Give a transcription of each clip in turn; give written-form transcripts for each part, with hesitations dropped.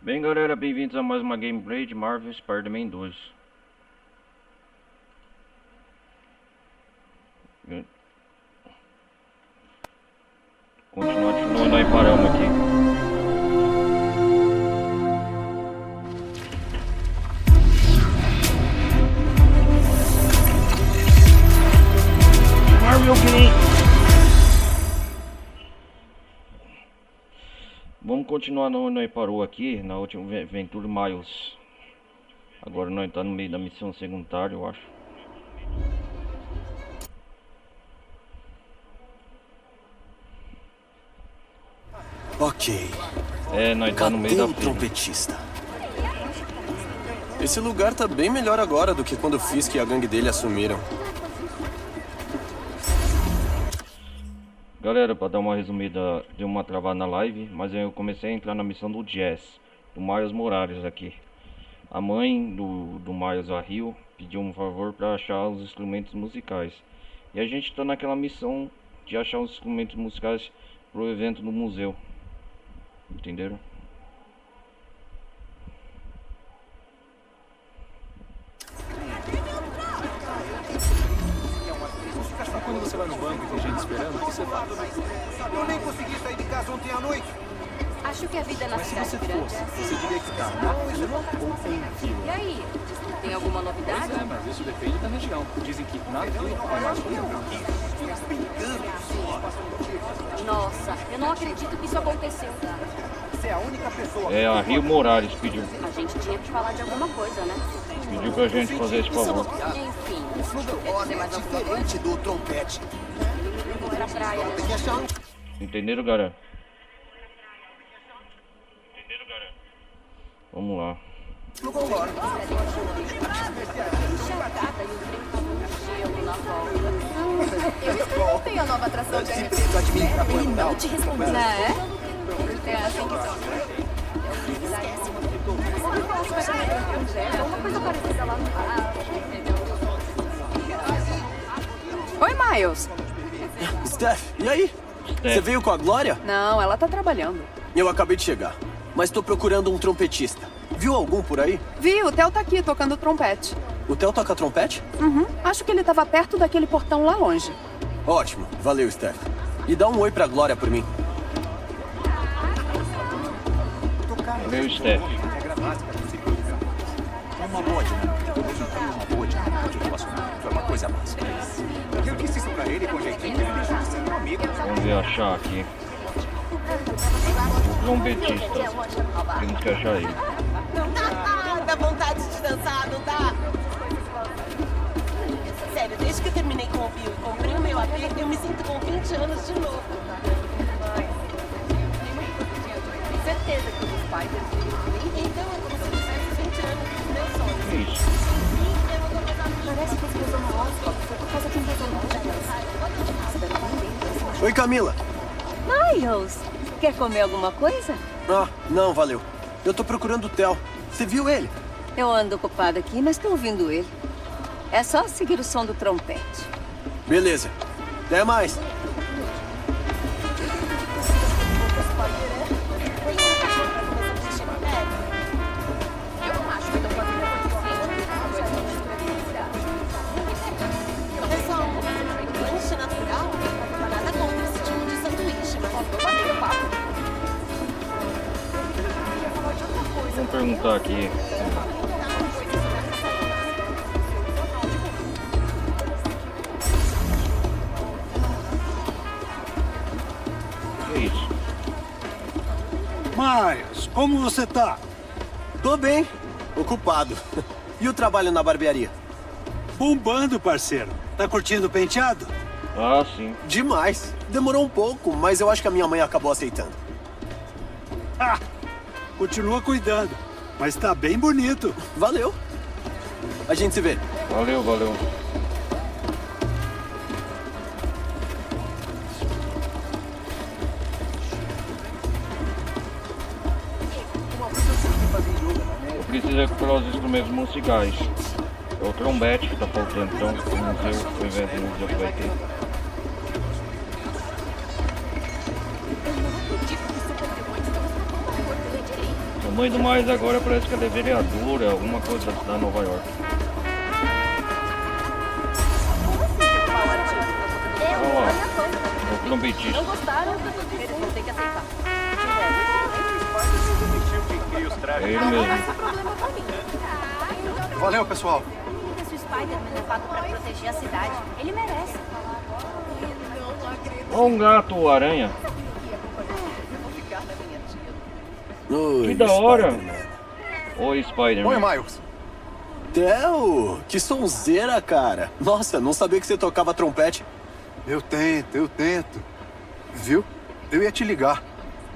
Bem, galera, bem-vindos a mais uma gameplay de Marvel Spider-Man 2. Continuando aí, paramos aqui. Marvel Game. Vamos continuar onde nós parou aqui, na última aventura Miles. Agora nós estamos no meio da missão secundária, eu acho. Ok. Nós estamos no meio da fila. Trompetista? Esse lugar tá bem melhor agora do que quando o Fisk e a gangue dele assumiram. Galera, para dar uma resumida, deu uma travada na live, mas eu comecei a entrar na missão do Jazz, do Miles Morales aqui. A mãe do Miles, a Rio, pediu um favor para achar os instrumentos musicais. E a gente está naquela missão de achar os instrumentos musicais pro evento do museu. Entenderam? Quando você vai no banco e tem gente esperando, o que você faz? Eu nem consegui sair de casa ontem à noite. Acho que a vida na Mas se cidade você grande fosse, é assim. você diria que tá na fila ou em fila? E aí? Tem alguma novidade? Pois é, mas isso depende da região. Dizem que na fila é mais comum. Nossa, eu não acredito que isso aconteceu. Você é a única pessoa. A Rio Morales pediu A gente tinha que falar de alguma coisa, né? pra gente fazer esse favor. Enfim, O flugelhorn é diferente do trompete. vamos pra praia. Tem que achar um. Entenderam, galera? Vamos lá. Flugelhorn. Chegada e o trem tava um gelo na volta. Eu experimentei a nova atração de Desemprego administração. Ele não te respondeu. Não é? É assim que são. É uma coisa parecida lá no Oi, Miles. Steph, e aí? Você veio com a Glória? Não, ela tá trabalhando. Eu acabei de chegar, mas tô procurando um trompetista. Viu algum por aí? Vi, o Theo tá aqui tocando trompete. O Theo toca trompete? Uhum. Acho que ele tava perto daquele portão lá longe. Ótimo, valeu, Steph. E dá um oi pra Glória por mim. Meu Steph. É uma boa dinâmica. Todo mundo tem uma boa dinâmica de relacionamento. É uma coisa básica. Eu disse isso pra ele com jeitinho. Ele deixou de ser meu amigo. Vamos ver achar aqui. O trompetista. Temos que achar ele. Dá vontade de dançar, não dá? Sério, desde que eu terminei com o Bill e comprei o meu AP, eu me sinto com 20 anos de novo. Tenho certeza que os pais Então é como se eu tivesse 20 anos dos meus sonhos. Que isso? Parece que eu fiz uma hóspede, foi por causa de um Oi, Camila. Miles, quer comer alguma coisa? Ah, não, valeu. Eu tô procurando o Theo. Você viu ele? Eu ando ocupada aqui, mas estou ouvindo ele. É só seguir o som do trompete. Beleza. Até mais. Eu não acho que estão fazendo o suficiente. É só um lanche natural. Nada contra esse tipo de sanduíche, mas Tô batendo papo. Vamos perguntar aqui. Que isso? Miles, como você tá? Tô bem. Ocupado. E o trabalho na barbearia? Bombando, parceiro. Tá curtindo o penteado? Ah, sim. Demais. Demorou um pouco, mas eu acho que a minha mãe acabou aceitando. Ah, continua cuidando. Mas tá bem bonito. Valeu. A gente se vê. Valeu, valeu. Eu preciso recuperar os instrumentos musicais. É o trompete que tá faltando, então o museu, o evento do museu que vai ter. mãe do Miles agora parece que ela é vereadora, alguma coisa da Nova York. Olha lá, o trompetista. Não gostaram? Eles vão ter que aceitar. É ele mesmo. Valeu, pessoal. Se o Spider-Man é pago pra proteger a cidade, ele merece. Olha um gato aranha. Oi, Que da hora. Spider-Man. Oi, Spider-Man. Oi, Miles. Theo, que sonzeira, cara. Nossa, não sabia que você tocava trompete. Eu tento. Viu? Eu ia te ligar.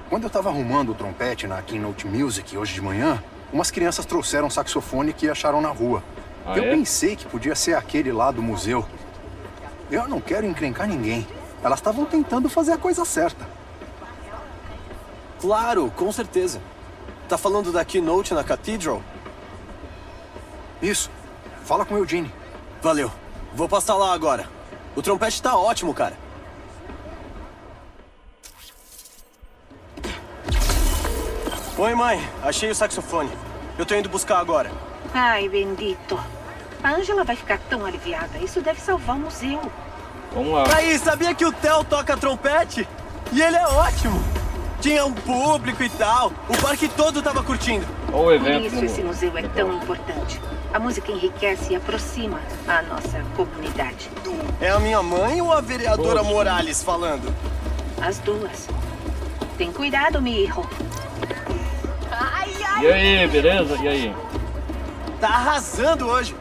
Quando eu tava arrumando o trompete na Keynote Music hoje de manhã, umas crianças trouxeram um saxofone que acharam na rua. Ah, Eu é? pensei que podia ser aquele lá do museu. Eu não quero encrencar ninguém. Elas estavam tentando fazer a coisa certa. Claro, com certeza. Tá falando da Keynote na Cathedral? Isso. Fala com o Eugene. Valeu. Vou passar lá agora. O trompete tá ótimo, cara. Oi, mãe. Achei o saxofone. Eu tô indo buscar agora. Ai, bendito. A Angela vai ficar tão aliviada. Isso deve salvar o museu. Vamos lá. Aí, sabia que o Theo toca trompete? E ele é ótimo. Tinha um público e tal. O parque todo tava curtindo. Olha o Por evento. isso esse museu é tão importante. A música enriquece e aproxima a nossa comunidade. É a minha mãe ou a vereadora Poxa. Morales falando? As duas. Tem cuidado, mijo. E aí, beleza? E aí? Tá arrasando hoje.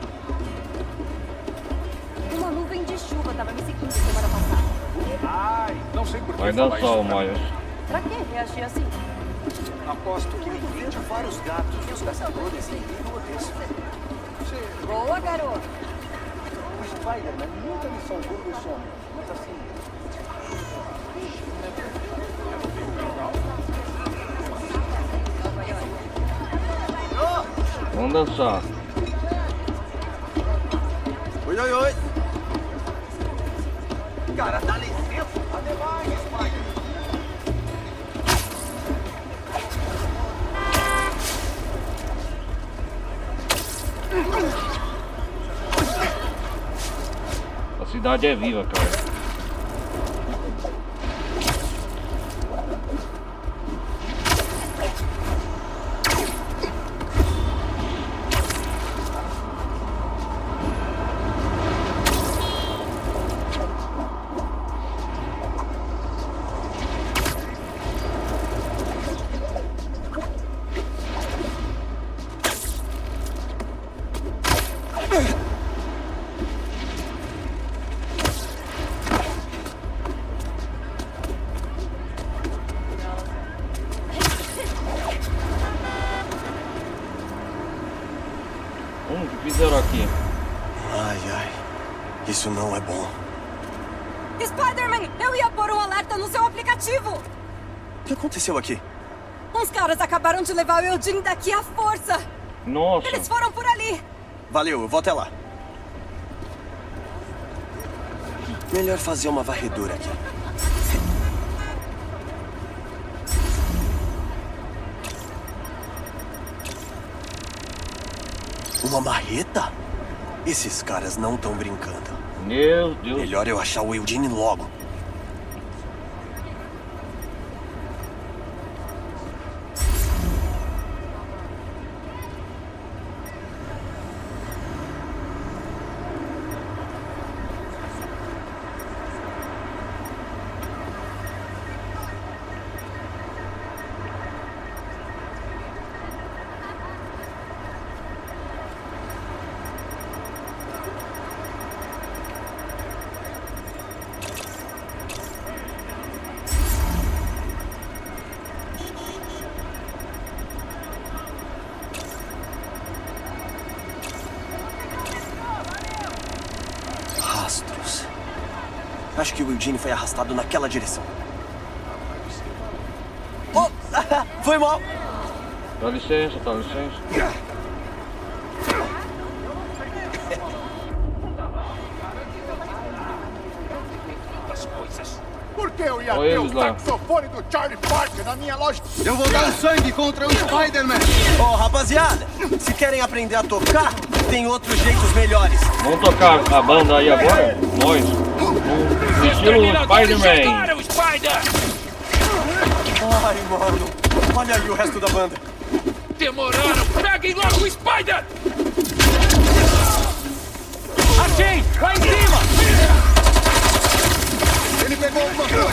Uma nuvem de chuva tava me seguindo semana passada. Ai, não sei por que Vai falar dançar isso, o Miles. Pra que reagir assim? Aposto que ninguém de vários gatos e os caçadores ninguém desse. Boa, garoto. O Spider-Man nunca me salvou do sono, mas assim... Vamos dançar. Oi, oi, oi. Cara, dá licença. Ademais, Spider. A cidade é viva, cara. O que fizeram aqui? Ai, ai. Isso não é bom. Spider-Man, eu ia pôr um alerta no seu aplicativo. O que aconteceu aqui? Uns caras acabaram de levar o Eugene daqui à força. Nossa. Eles foram por ali. Valeu, eu vou até lá. Melhor fazer uma varredura aqui. Uma marreta? Esses caras não estão brincando. Meu Deus. Melhor eu achar o Eugene logo. Rastros. Acho que o Eugene foi arrastado naquela direção. Oh, foi mal. Dá licença, dá licença. Das coisas. Por que Eu ia Olha ter eles o lá. saxofone do Charlie Parker na minha loja. Eu vou dar sangue contra o Spider-Man. Ô, rapaziada, se querem aprender a tocar, tem outros jeitos melhores. Vamos tocar a banda aí agora? Nós. No estilo Spider-Man. Ai, mano. Olha aí o resto da banda. Demoraram! Peguem logo o Spider! Achei! Lá em cima! Ele pegou alguma coisa.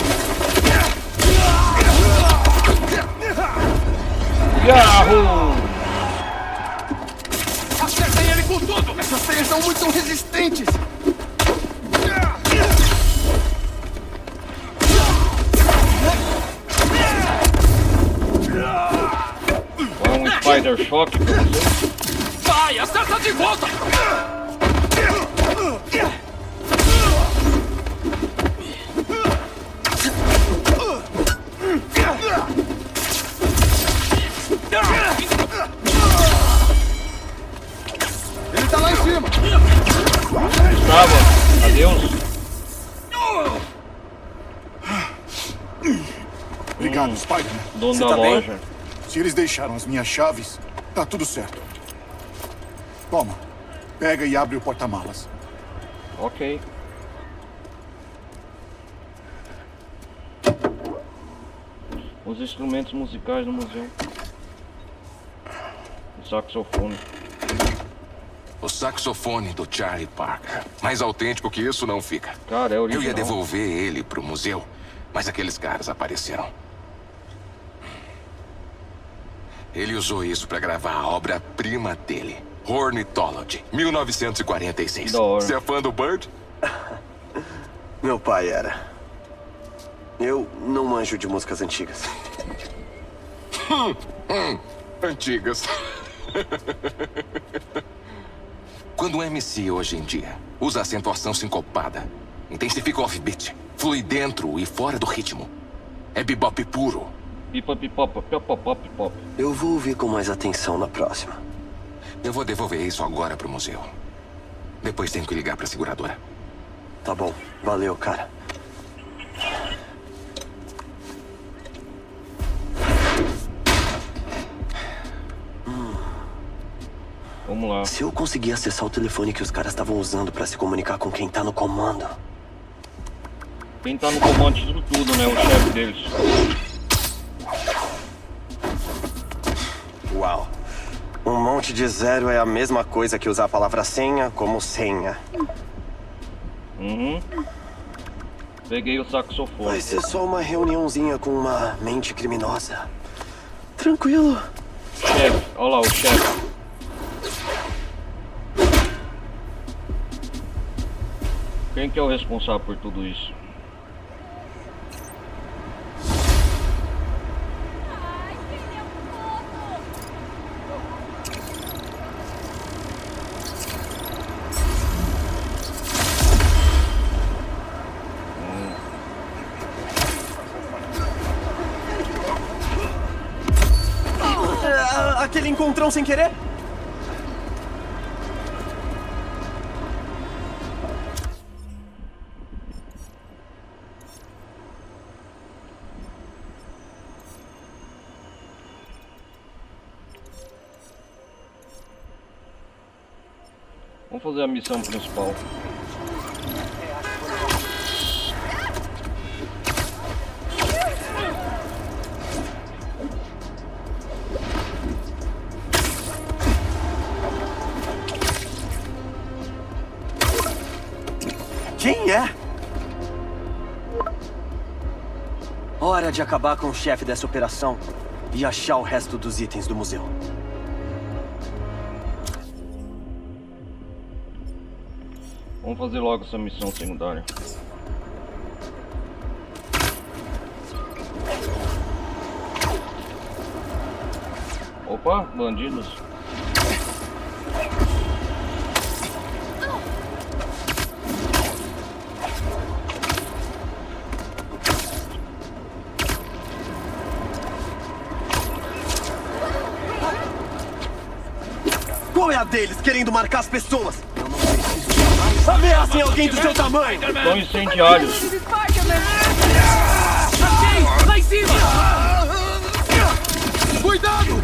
Yahoo! Acertem ele com tudo! Essas teias são muito resistentes. Vai um Spider Shock pra você. Vai, acerta de volta! Ele tá lá em cima. Estava. Adeus. Obrigado, Spider-Man. Dono Você da tá bem? loja. Se eles deixaram as minhas chaves, tá tudo certo. Toma, pega e abre o porta-malas. Ok. Os instrumentos musicais do museu. O saxofone. O saxofone do Charlie Parker. Mais autêntico que isso não fica. Cara, é Eu original. ia devolver ele pro museu, mas aqueles caras apareceram. Ele usou isso pra gravar a obra-prima dele, Ornithology, 1946. Que da hora. Você é fã do Bird? Meu pai era. Eu não manjo de músicas antigas. Antigas. Quando um MC hoje em dia usa acentuação sincopada, intensifica o offbeat, flui dentro e fora do ritmo, é bebop puro. Pipa, pipopa, pipopop, pipop. Eu vou ouvir com mais atenção na próxima. Eu vou devolver isso agora pro museu. Depois tenho que ligar pra seguradora. Tá bom. Valeu, cara. Vamos lá. Se eu conseguir acessar o telefone que os caras estavam usando pra se comunicar com quem tá no comando. Quem tá no comando de tudo, né? O chefe deles. Uau. Um monte de zero é a mesma coisa que usar a palavra senha como senha. Uhum. Peguei o saxofone. Vai ser só uma reuniãozinha com uma mente criminosa. Tranquilo. Chefe, olha lá o chefe. Quem que é o responsável por tudo isso? Aquele encontrão sem querer? Vamos fazer a missão principal. Quem é? Hora de acabar com o chefe dessa operação e achar o resto dos itens do museu. Vamos fazer logo essa missão secundária. Opa, bandidos. Qual é a deles querendo marcar as pessoas? Eu não preciso. Ameacem alguém do seu tamanho! São incendiários. Spider-Man! cima! Cuidado!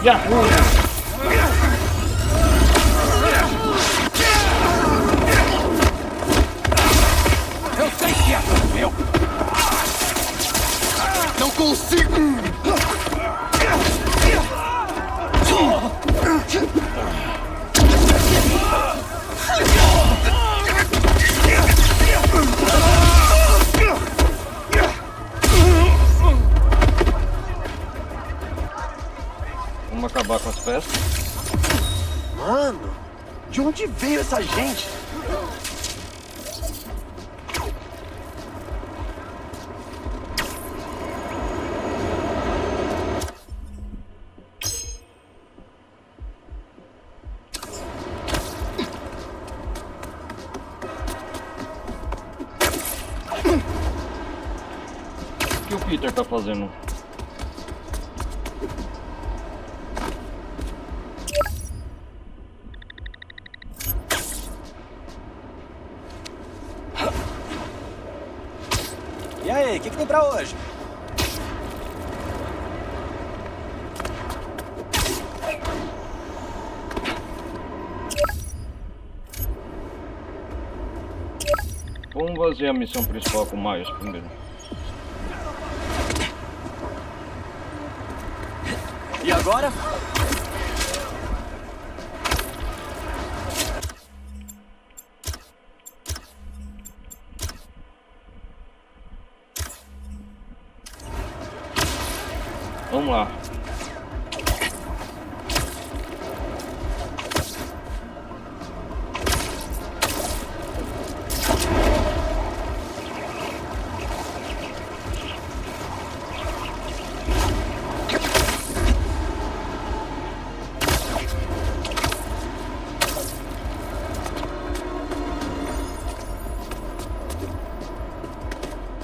Yahoo! Eu sei que é meu! Não consigo! Vamos acabar com as festas. Mano, de onde veio essa gente? O que o Peter tá fazendo? E aí, o que tem pra hoje? Vamos fazer a missão principal com o Miles primeiro. E agora? Vamos lá.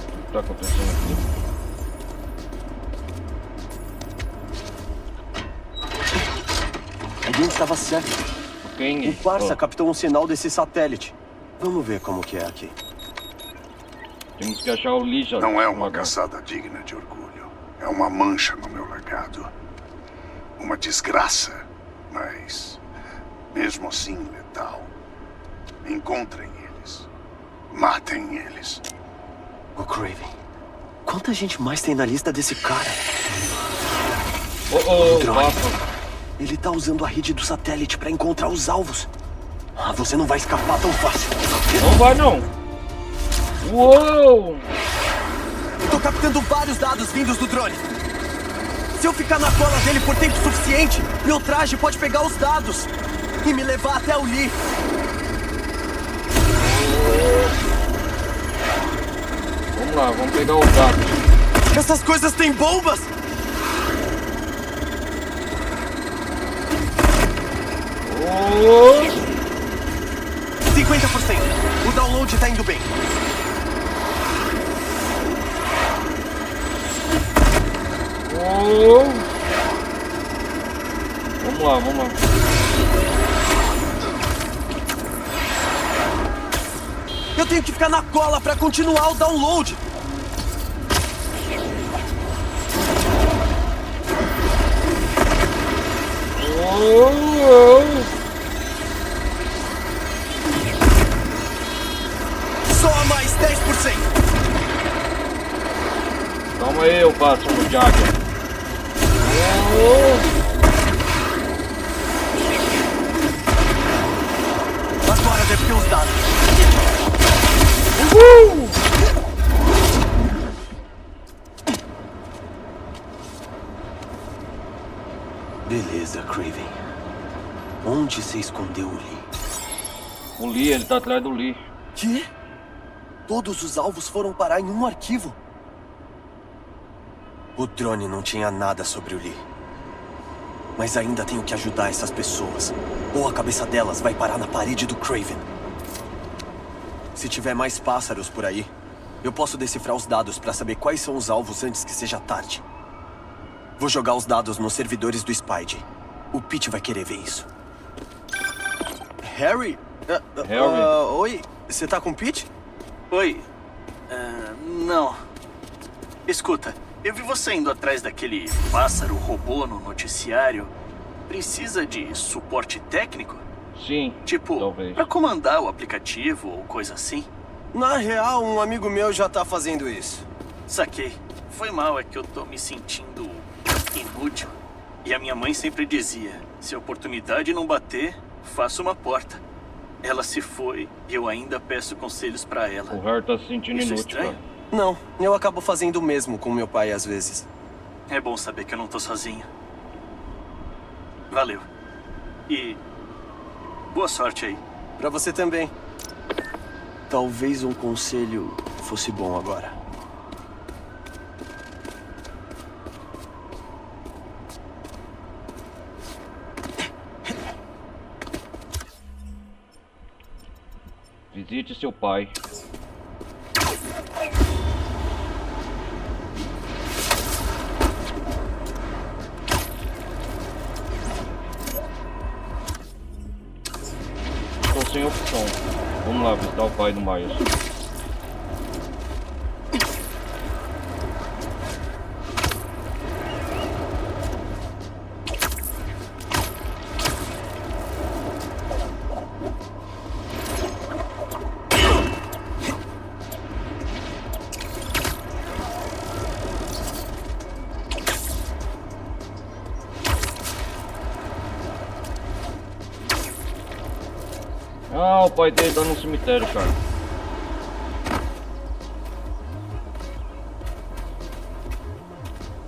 O que tá acontecendo aqui? A gente estava certo. Quem? O Parça Ó, captou um sinal desse satélite. Vamos ver como que é aqui. temos que achar o lixo. Não é uma caçada digna de orgulho. É uma mancha no meu legado. Uma desgraça, mas mesmo assim letal. Encontrem eles. Matem eles. Ô, Craven, quanta gente mais tem na lista desse cara? Droga. Papa. Ele tá usando a rede do satélite pra encontrar os alvos. Ah, você não vai escapar tão fácil. Não vai não. Uou! Tô captando vários dados vindos do drone. Se eu ficar na cola dele por tempo suficiente, meu traje pode pegar os dados e me levar até o Lee. Vamos lá, vamos pegar os dados. Essas coisas têm bombas! Oh! 50%. O download tá indo bem. Oh! Vamos lá, vamos lá. Eu tenho que ficar na cola pra continuar o download. Oh! Só mais 10%. Calma aí, eu passo no Jagger. Oh! Agora deve ter os dados. Beleza, Craven. Onde você escondeu o Lee? O Lee, ele tá atrás do Lee. Quê? Todos os alvos foram parar em um arquivo. O drone não tinha nada sobre o Lee. Mas ainda tenho que ajudar essas pessoas. Ou a cabeça delas vai parar na parede do Craven. Se tiver mais pássaros por aí, eu posso decifrar os dados para saber quais são os alvos antes que seja tarde. Vou jogar os dados nos servidores do Spidey. O Pete vai querer ver isso. Harry, Harry? Oi, você tá com o Pete? Oi. Não. Escuta, eu vi você indo atrás daquele pássaro robô no noticiário. Precisa de suporte técnico? Sim, Tipo, talvez. pra comandar o aplicativo ou coisa assim? Na real, um amigo meu já tá fazendo isso. Saquei. Foi mal, é que eu tô me sentindo inútil. E a minha mãe sempre dizia, se a oportunidade não bater, faça uma porta. Ela se foi e eu ainda peço conselhos pra ela. O Harry tá se sentindo Isso é inútil, estranho? cara. Não, eu acabo fazendo o mesmo com meu pai às vezes. É bom saber que eu não tô sozinho. Valeu. E boa sorte aí. Pra você também. Talvez um conselho fosse bom agora. Visite seu pai. Estou sem opção. Vamos lá visitar o pai do Miles. Ah, o pai dele tá no cemitério, cara.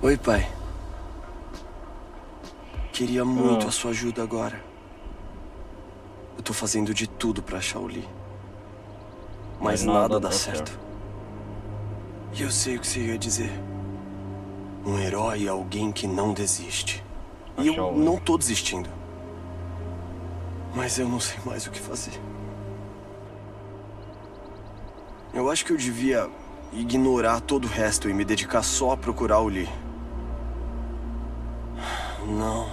Oi, pai. Queria muito a sua ajuda agora. Eu tô fazendo de tudo pra achar o Lee. Mas nada dá certo. E eu sei o que você ia dizer. Um herói é alguém que não desiste. E eu não tô desistindo. Mas eu não sei mais o que fazer. Eu acho que eu devia ignorar todo o resto e me dedicar só a procurar o Lee. Não.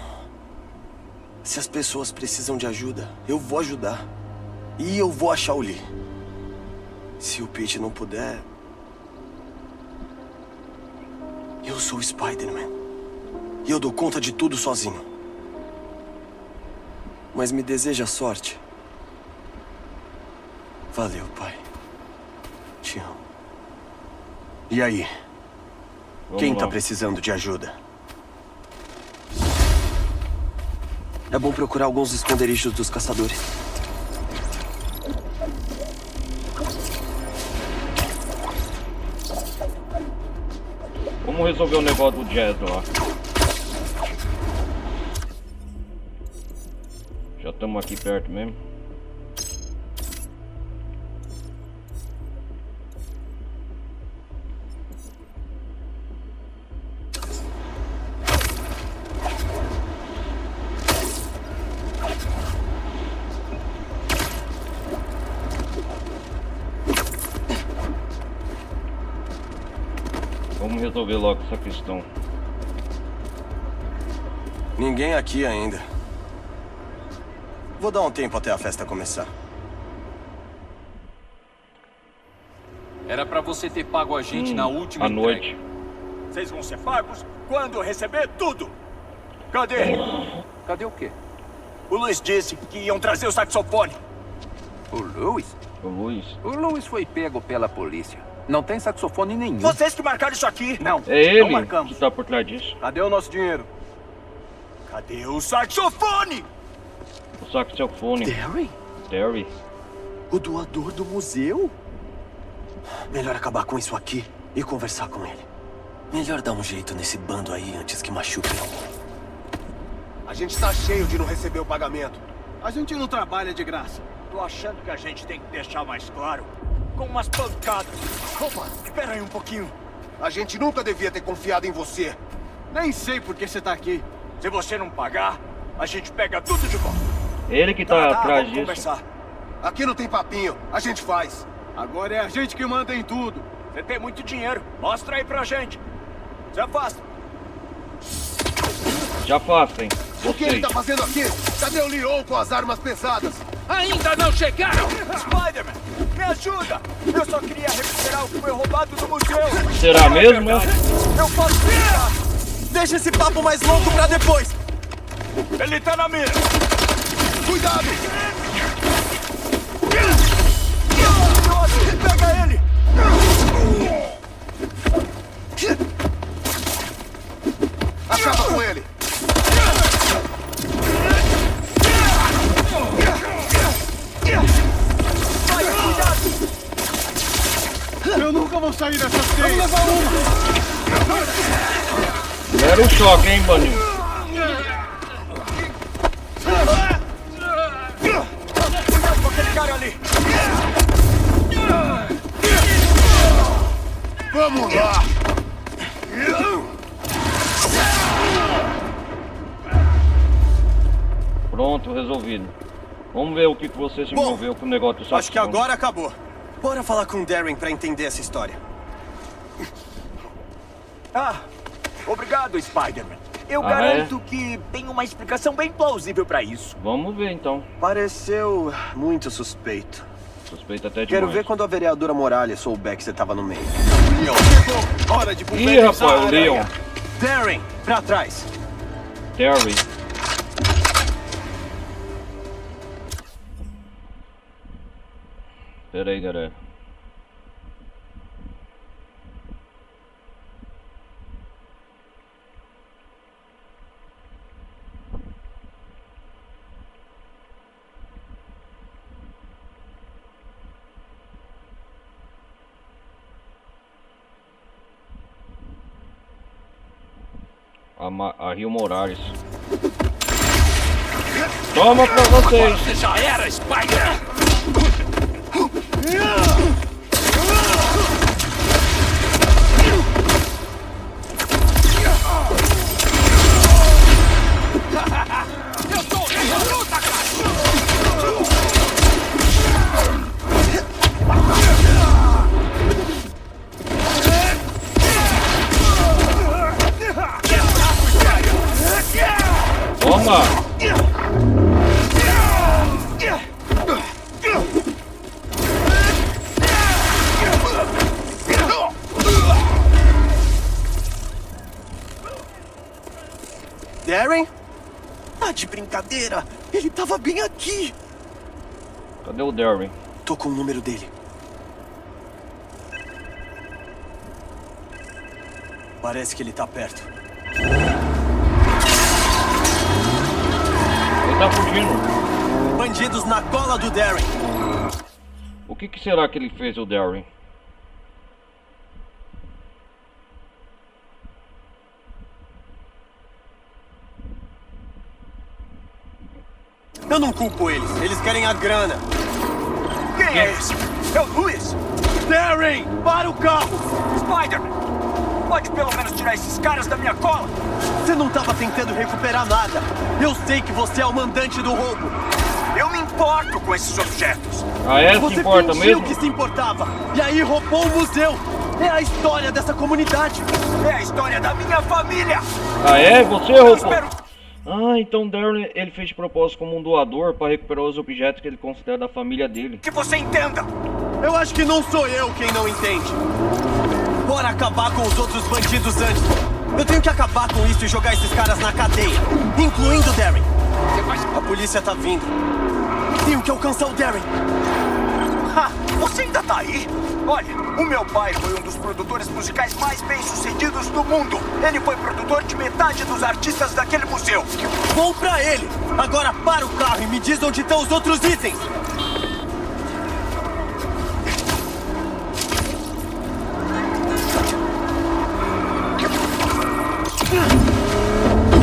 Se as pessoas precisam de ajuda, eu vou ajudar. E eu vou achar o Lee. Se o Pete não puder... Eu sou o Spider-Man. E eu dou conta de tudo sozinho. Mas me deseja sorte. Valeu, pai. Te amo. E aí? Quem tá precisando de ajuda? É bom procurar alguns esconderijos dos caçadores. Vamos resolver o negócio do Jazz lá. Já estamos aqui perto mesmo. Vamos resolver logo essa questão. Ninguém aqui ainda. Vou dar um tempo até a festa começar. Era pra você ter pago a gente na última entrega. noite. Vocês vão ser pagos quando eu receber tudo. Cadê? Cadê o quê? O Luiz disse que iam trazer o saxofone. O Luiz? O Luiz? O Luiz foi pego pela polícia. Não tem saxofone nenhum. Vocês que marcaram isso aqui. Não, É ele não marcamos. que tá por trás disso. Cadê o nosso dinheiro? Cadê o saxofone? O saxofone. Terry? Terry? O doador do museu? Melhor acabar com isso aqui e conversar com ele. Melhor dar um jeito nesse bando aí antes que machuque alguém. A gente tá cheio de não receber o pagamento. A gente não trabalha de graça. Tô achando que a gente tem que deixar mais claro. Com umas pancadas. Opa, espera aí um pouquinho. A gente nunca devia ter confiado em você. Nem sei por que você tá aqui. Se você não pagar, a gente pega tudo de volta. Ele que tá atrás vamos disso. conversar. Aqui não tem papinho, a gente faz. Agora é a gente que manda em tudo. Você tem muito dinheiro. Mostra aí pra gente. Se afasta. Já afastem. O que ele Vocês. tá fazendo aqui? Cadê o Leon com as armas pesadas? Ainda não chegaram! Spider-Man, me ajuda! Eu só queria recuperar o que foi roubado do museu! Será mesmo? Eu posso ficar! Deixa esse papo mais longo pra depois! Ele tá na mira! Cuidado! Pega ele! Acaba com ele! Vai, cuidado! Eu nunca vou sair dessa teia! Vamos levar uma! Era um choque, hein, Baninho? Cuidado com aquele cara ali! Vamos lá! Pronto, resolvido. Vamos ver o que você se envolveu com o negócio do saxofone. Acho que agora acabou. Bora falar com o Darren pra entender essa história. Ah, obrigado, Spider-Man. Eu garanto que tem uma explicação bem plausível pra isso. Vamos ver, então. Pareceu muito suspeito. Suspeito até demais. Quero ver quando a vereadora Morales souber que você tava no meio. Leon chegou! Hora de Ih, rapaz, o Leon. Darren, pra trás. Terry. Pera aí, galera. A Rio Morales. Toma pra vocês! Você já era, Spider! Eu tô nessa luta, cara! Toma! Darren? Tá de brincadeira! Ele tava bem aqui! Cadê o Darren? Tô com o número dele. Parece que ele tá perto. Ele tá fugindo. Bandidos na cola do Darren. O que será que ele fez, o Darren? Eu não culpo eles. Eles querem a grana. Quem é esse? É o Luiz! Darren, para o carro! Spider-Man! Pode pelo menos tirar esses caras da minha cola? Você não tava tentando recuperar nada. Eu sei que você é o mandante do roubo. Eu me importo com esses objetos. Ah, é? Você Se importa fingiu mesmo? que se importava. E aí roubou o museu. É a história dessa comunidade. É a história da minha família. Ah, é? Você Eu roubou? espero... Ah, então Darren, ele fez de propósito como um doador para recuperar os objetos que ele considera da família dele. Que você entenda. Eu acho que não sou eu quem não entende. Bora acabar com os outros bandidos antes. Eu tenho que acabar com isso e jogar esses caras na cadeia. Incluindo o Darren. A polícia tá vindo. Tenho que alcançar o Darren. Ha, você ainda tá aí? Olha, o meu pai foi um dos produtores musicais mais bem-sucedidos do mundo. Ele foi produtor de metade dos artistas daquele museu. Vou pra ele. Agora para o carro e me diz onde estão os outros itens.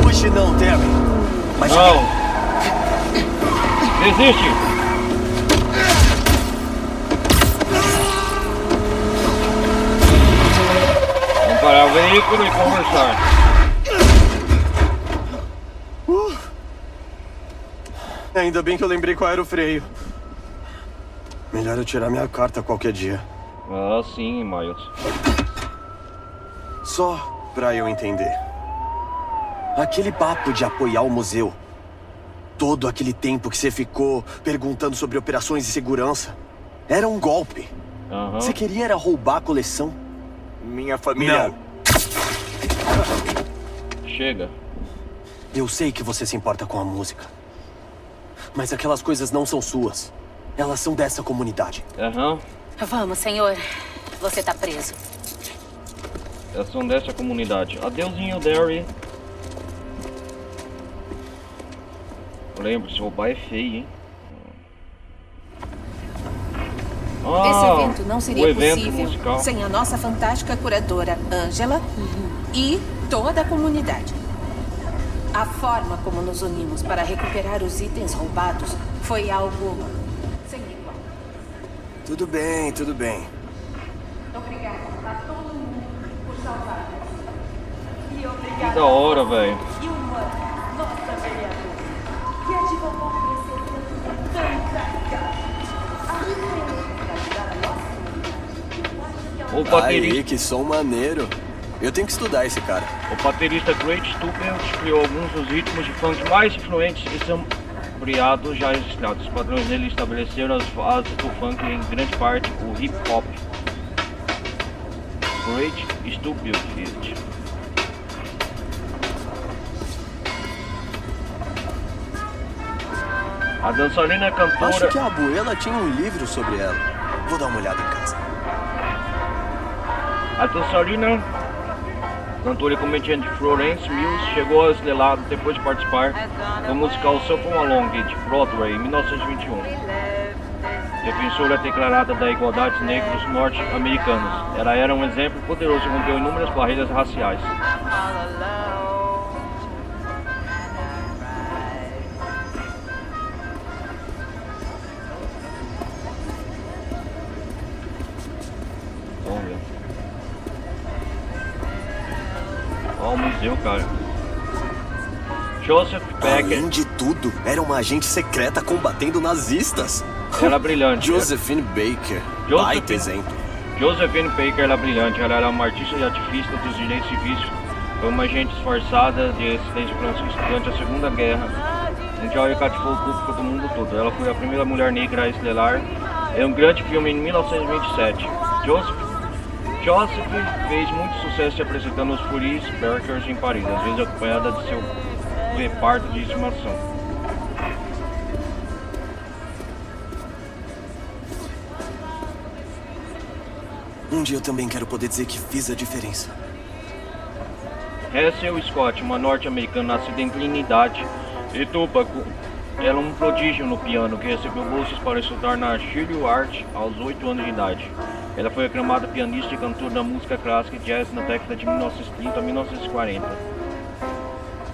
Hoje não, Darren. Mas não. Desiste. Vamos parar o veículo e conversar. Ainda bem que eu lembrei qual era o freio. Melhor eu tirar minha carta qualquer dia. Ah, sim, Miles. Só pra eu entender. Aquele papo de apoiar o museu. Todo aquele tempo que você ficou perguntando sobre operações de segurança era um golpe. Você queria era roubar a coleção? Minha família... Não. Chega. Eu sei que você se importa com a música. Mas aquelas coisas não são suas. Elas são dessa comunidade. Vamos, senhor. Você tá preso. Elas são dessa comunidade. Adeusinho, Derry. Lembre-se, roubar é feio, hein? Esse evento não seria possível musical. sem a nossa fantástica curadora, Angela, e toda a comunidade. A forma como nos unimos para recuperar os itens roubados foi algo sem igual. Tudo bem, tudo bem. Obrigada a todo mundo por salvar. E obrigada Que da hora, velho. E uma nossa vereadora, que advogou por esse evento fantástico. O baterista... Aí, que som maneiro. Eu tenho que estudar esse cara. O baterista Great Stupid criou alguns dos ritmos de funk mais influentes e sampleados já registrados. Os padrões dele estabeleceram as bases do funk e, em grande parte, o hip hop. Great Stupid. A dançarina cantora... Acho que a abuela tinha um livro sobre ela. Vou dar uma olhada em casa. A dançarina, cantora e comediante Florence Mills chegou ao estrelado depois de participar do musical Suffolk Along de Broadway em 1921. Defensora declarada da igualdade dos negros norte-americanos, ela era um exemplo poderoso e rompeu inúmeras barreiras raciais. Vamos ver. Olha o museu, cara. Joseph Becker. Além de tudo, era uma agente secreta combatendo nazistas. Era brilhante. Josephine Baker. Baita exemplo. Josephine Baker era brilhante. Ela era uma artista e ativista dos direitos civis. Foi uma agente disfarçada de resistência francesa durante a Segunda Guerra Mundial e cativou o público do mundo todo. Ela foi a primeira mulher negra a estrelar em um grande filme em 1927. Joseph fez muito sucesso se apresentando os Furious Berkers em Paris, às vezes acompanhada de seu reparto de estimação. Um dia eu também quero poder dizer que fiz a diferença. Hazel Scott, uma norte-americana nascida em Trinidad e Tobago, era um prodígio no piano que recebeu bolsas para estudar na Juilliard aos 8 anos de idade. Ela foi aclamada pianista e cantora da música clássica e jazz na década de 1930 a 1940.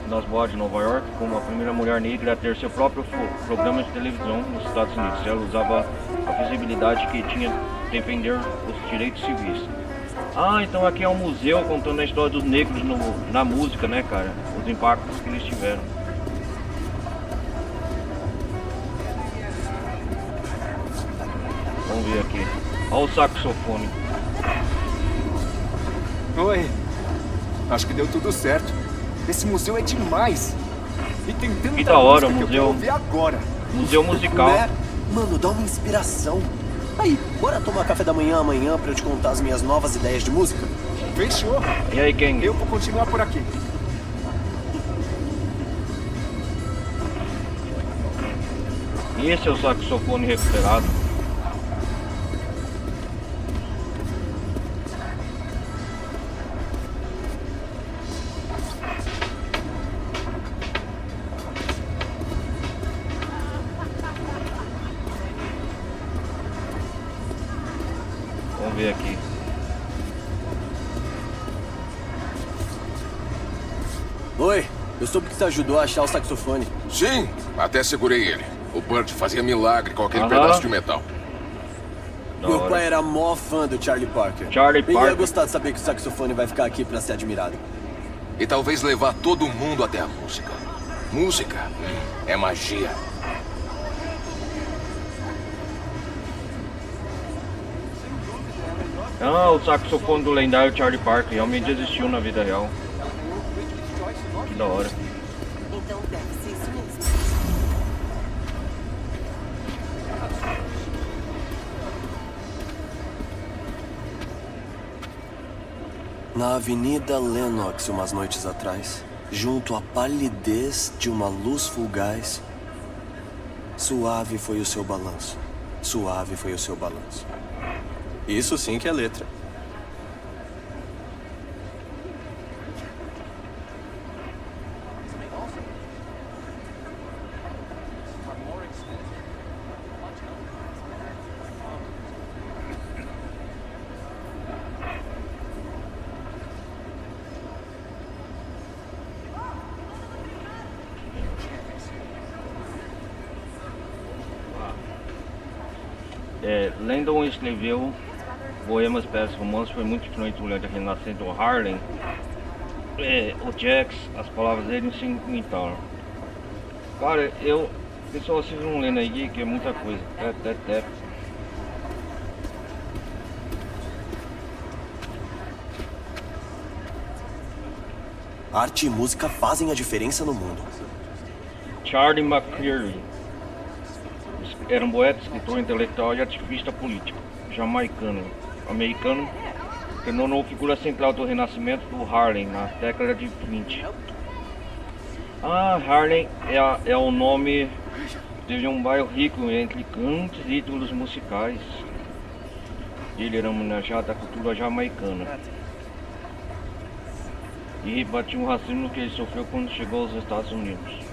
Nas boas de Nova York, como a primeira mulher negra a ter seu próprio programa de televisão nos Estados Unidos. Ela usava a visibilidade que tinha de defender os direitos civis. Ah, então aqui é um museu contando a história dos negros na música, né, cara? Os impactos que eles tiveram. Vamos ver aqui. Olha o saxofone. Oi. Acho que deu tudo certo. Esse museu é demais. E tem tanta que da hora, música museu. Que eu quero ouvir agora. Museu musical. Né? Mano, dá uma inspiração. Aí, bora tomar café da manhã amanhã pra eu te contar as minhas novas ideias de música? Fechou. E aí, Gang? Eu vou continuar por aqui. E esse é o saxofone recuperado. Vamos ver aqui. Oi, eu soube que você ajudou a achar o saxofone. Sim, até segurei ele. O Burt fazia milagre com aquele pedaço de metal. Meu pai era mó fã do Charlie Parker. Ele ia gostar de saber que o saxofone vai ficar aqui pra ser admirado. E talvez levar todo mundo até a música. Música é magia. Ah, o saxofone do lendário Charlie Parker realmente existiu na vida real. Que da hora. Então deve ser isso mesmo. Na Avenida Lennox, umas noites atrás, junto à palidez de uma luz fugaz, suave foi o seu balanço. Suave foi o seu balanço. Isso sim que é letra. Landon escreveu poemas, peças, romances, foi muito influente durante a renascença do Harlem. O Jax, as palavras dele se imitaram. Cara, pessoal, vocês vão lendo aí que é muita coisa. Arte e música fazem a diferença no mundo. Charlie McCreery era um poeta, escritor, intelectual e ativista político, jamaicano, americano, tornou figura central do renascimento do Harlem na década de 20. Harlem é o nome de um bairro rico entre grandes ídolos musicais. Ele era homenageado à cultura jamaicana e rebatiu o racismo que ele sofreu quando chegou aos Estados Unidos.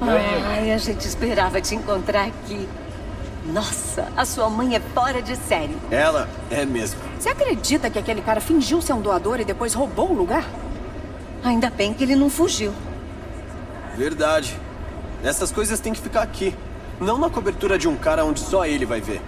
Ai, a gente esperava te encontrar aqui. Nossa, a sua mãe é fora de série. Ela é mesmo. Você acredita que aquele cara fingiu ser um doador e depois roubou o lugar? Ainda bem que ele não fugiu. Verdade. Essas coisas têm que ficar aqui. Não na cobertura de um cara onde só ele vai ver.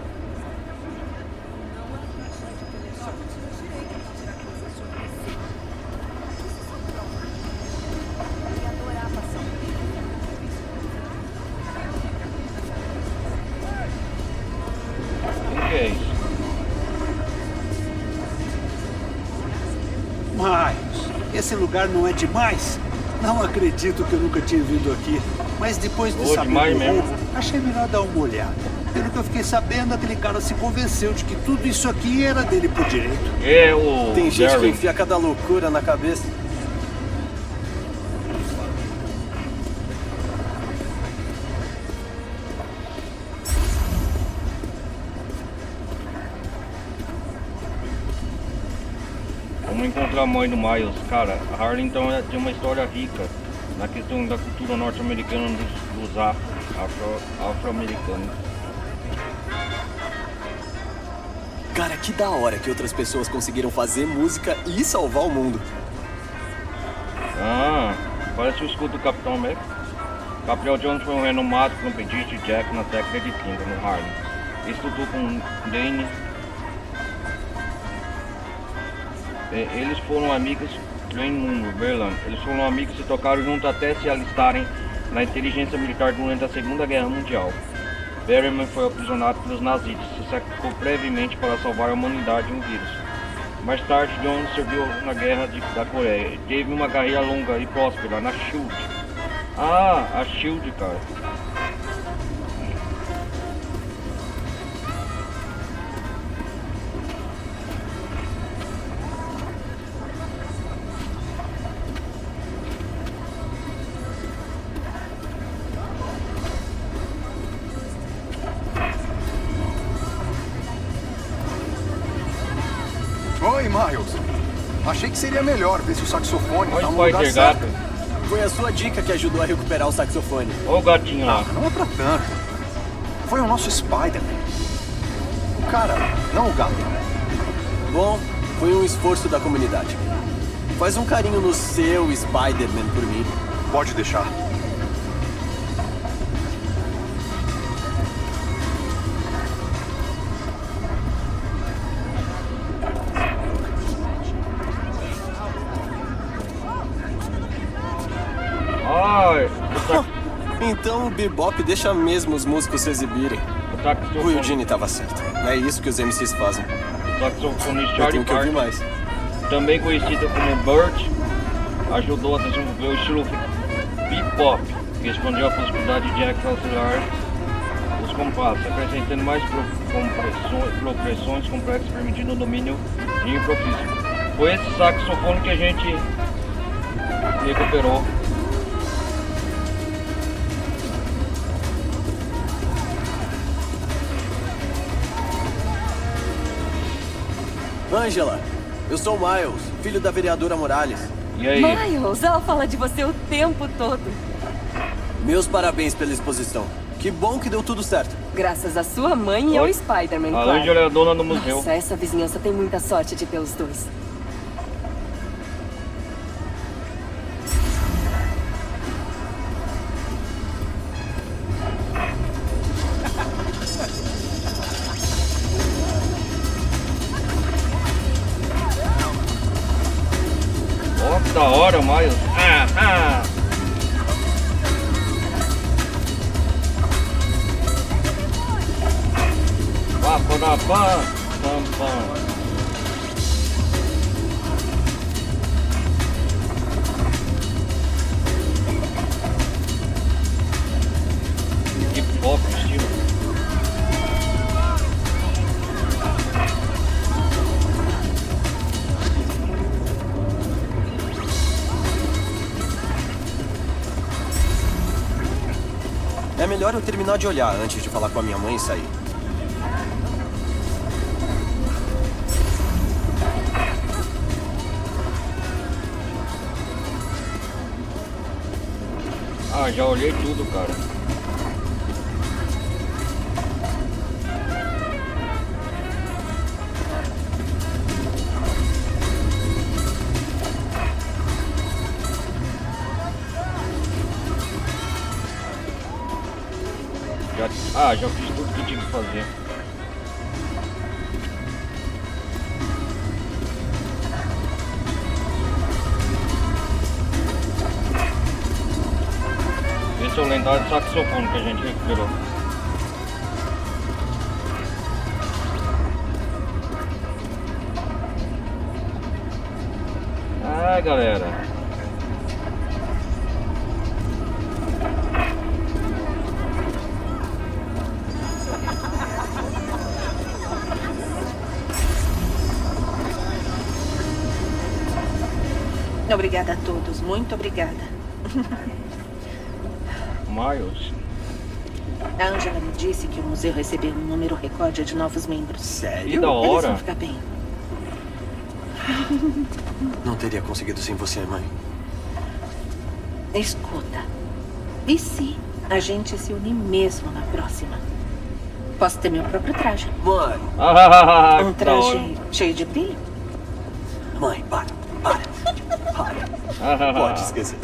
Esse lugar não é demais? Não acredito que eu nunca tinha vindo aqui. Mas depois de saber do roubo, achei melhor dar uma olhada. Pelo que eu fiquei sabendo, aquele cara se convenceu de que tudo isso aqui era dele por direito. Tem gente que enfia cada loucura na cabeça. Vamos encontrar a mãe do Miles. Cara, a Harlem então tem uma história rica na questão da cultura norte-americana dos afro-americanos. Cara, que da hora que outras pessoas conseguiram fazer música e salvar o mundo. Parece o escudo do Capitão América. Gabriel Jones foi um renomado trompetista de jazz na década de 30 no Harlem. Estudou com Dane. Eles foram amigos, Berland. Eles foram amigos e tocaram junto até se alistarem na inteligência militar durante a Segunda Guerra Mundial. Berryman foi aprisionado pelos nazistas e se sacrificou brevemente para salvar a humanidade de um vírus. Mais tarde, Jones serviu na Guerra da Coreia e teve uma carreira longa e próspera na SHIELD. A SHIELD, cara. Oi, Miles. Achei que seria melhor ver se o saxofone tá no lugar certo. Foi a sua dica que ajudou a recuperar o saxofone. Olha o gatinho lá. Não é pra tanto. Foi o nosso Spider-Man. O cara, não o gato. Bom, foi um esforço da comunidade. Faz um carinho no seu Spider-Man por mim. Pode deixar. Então o bebop deixa mesmo os músicos se exibirem. O Eugene tava certo. É isso que os MCs fazem. Saxofonista Eu Charlie tenho que ouvir Parker, mais. também conhecido como Burt, ajudou a desenvolver o estilo bebop, que expandiu a possibilidade de acelerar os compassos, acrescentando mais progressões complexas, permitindo o domínio de improviso. Foi esse saxofone que a gente recuperou. Angela, eu sou o Miles, filho da vereadora Morales. E aí? Miles, ela fala de você o tempo todo. Meus parabéns pela exposição. Que bom que deu tudo certo. Graças a sua mãe e ao Spider-Man, A claro. Angela é a dona do museu. Nossa, essa vizinhança tem muita sorte de ter os dois. Ó, que da hora, Miles. Hip hop estilo. É melhor eu terminar de olhar antes de falar com a minha mãe e sair. Ah, já olhei tudo, cara. Já fiz tudo que tinha que fazer. Esse é o lendário saxofone que a gente recuperou. Ah, galera. Obrigada a todos, muito obrigada. Miles. A Angela me disse que o museu recebeu um número recorde de novos membros. Sério? Que da hora. Eles vão ficar bem. Não teria conseguido sem você, mãe. Escuta. E se a gente se unir mesmo na próxima? Posso ter meu próprio traje. Mãe! Um traje cheio de brilho? Mãe, para. Pode esquecer.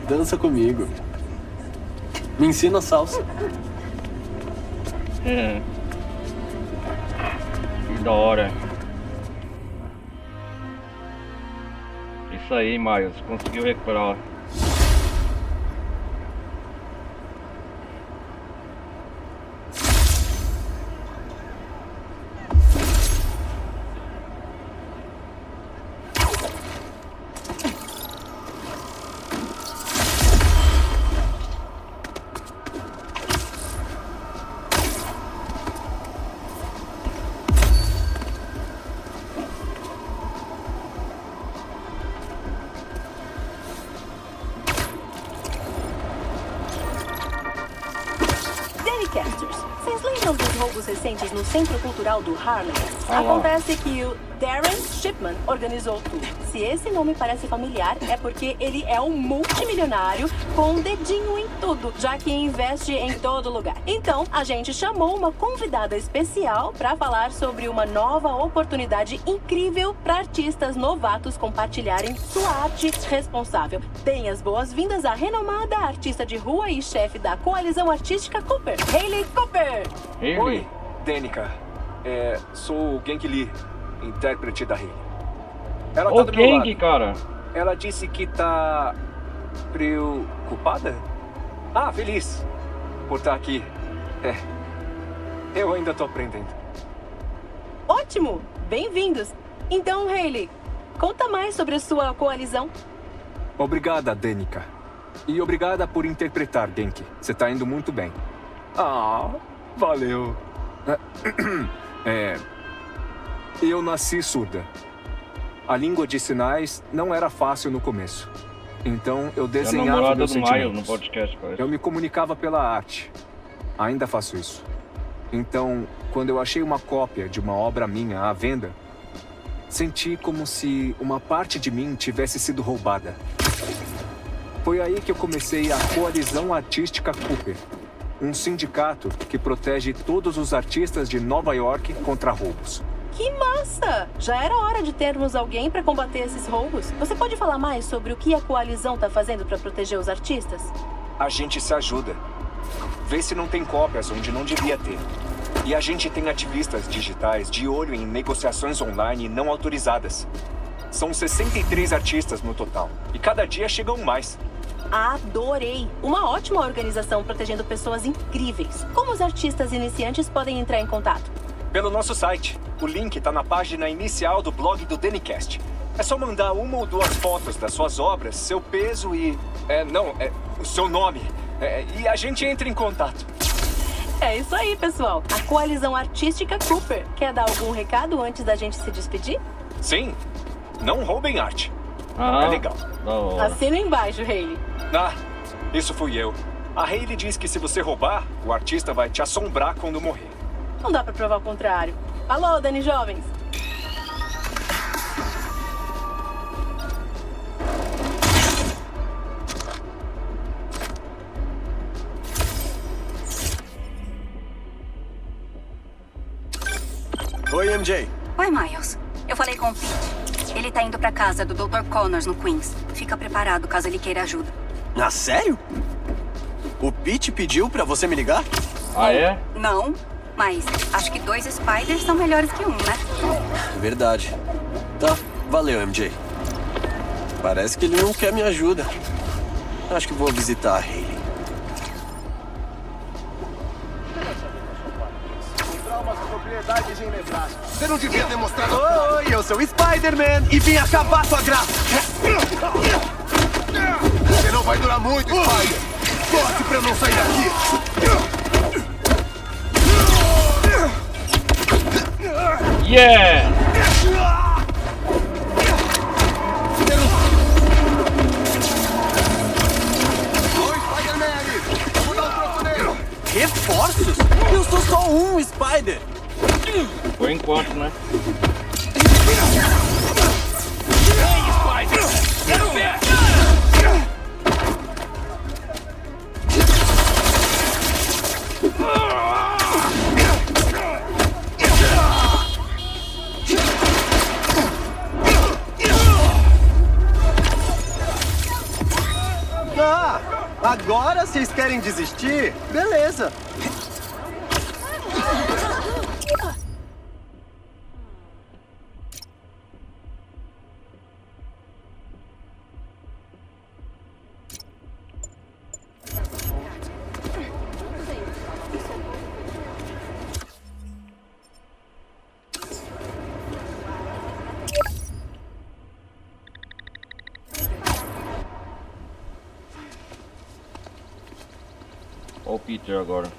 Dança comigo. Me ensina salsa. Que da hora. Isso aí, Miles. Conseguiu recuperar. Vocês lembram dos roubos recentes no Centro Cultural do Harlem? Ah, Acontece que o Darren Shipman organizou tudo. Se esse nome parece familiar, é porque ele é um multimilionário com um dedinho em tudo, já que investe em todo lugar. Então, a gente chamou uma convidada especial para falar sobre uma nova oportunidade incrível para artistas novatos compartilharem sua arte responsável. Deem as boas-vindas à renomada artista de rua e chefe da coalizão artística Cooper, Hayley Cooper. Oi, Danica. Sou o Genk Lee, intérprete da Hayley. Ela tá do meu lado. Cara. Ela disse que tá preocupada? Ah, feliz por estar aqui. Eu ainda tô aprendendo. Ótimo! Bem-vindos! Então, Hayley, conta mais sobre a sua coalizão. Obrigada, Danica. E obrigada por interpretar, Genki. Você tá indo muito bem. Ah, valeu. Eu nasci surda. A língua de sinais não era fácil no começo. Então eu desenhava meus sentimentos. No podcast, eu me comunicava pela arte. Ainda faço isso. Então, quando eu achei uma cópia de uma obra minha à venda, senti como se uma parte de mim tivesse sido roubada. Foi aí que eu comecei a Coalizão Artística Cooper, um sindicato que protege todos os artistas de Nova York contra roubos. Que massa! Já era hora de termos alguém para combater esses roubos. Você pode falar mais sobre o que a coalizão está fazendo para proteger os artistas? A gente se ajuda. Vê se não tem cópias onde não devia ter. E a gente tem ativistas digitais de olho em negociações online não autorizadas. São 63 artistas no total. E cada dia chegam mais. Adorei! Uma ótima organização protegendo pessoas incríveis. Como os artistas iniciantes podem entrar em contato? Pelo nosso site. O link está na página inicial do blog do Danicast. É só mandar uma ou duas fotos das suas obras, seu peso e... o seu nome. E a gente entra em contato. É isso aí, pessoal. A Coalizão Artística Cooper. Quer dar algum recado antes da gente se despedir? Sim. Não roubem arte. É legal. Assina embaixo, Hayley. Ah, isso fui eu. A Hayley diz que se você roubar, o artista vai te assombrar quando morrer. Não dá pra provar o contrário. Alô, Dani Jovens. Oi, MJ. Oi, Miles. Eu falei com o Pete. Ele tá indo pra casa do Dr. Connors no Queens. Fica preparado caso ele queira ajuda. Ah, sério? O Pete pediu pra você me ligar? Ah, é? Não, mas acho que 2 Spiders são melhores que 1, né? Verdade. Tá, valeu, MJ. Parece que ele não quer minha ajuda. Acho que vou visitar a Hayley. Você não devia ter mostrado... Oi, eu sou o Spider-Man e vim acabar com a graça. Você não vai durar muito, Spider. Corre pra eu não sair daqui. Yeah! Oi, Spider-Man ali. Vamos dar um troco nele. Reforços? Eu sou só um Spider. Por enquanto, né? Ei, Spider! Quero ver! Ah, agora vocês querem desistir? Beleza. Olha o Peter agora.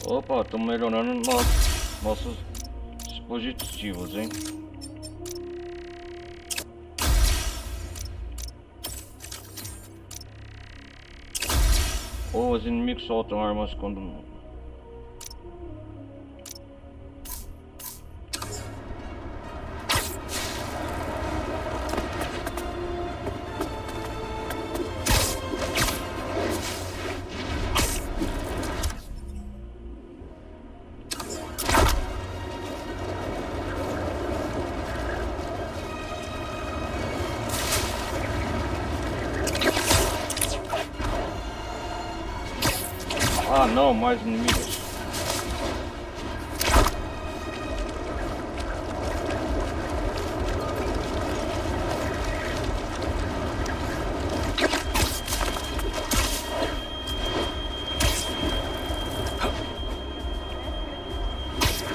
Opa, estamos melhorando nossos dispositivos, hein? Os inimigos soltam armas quando... Ah, não, mais inimigos.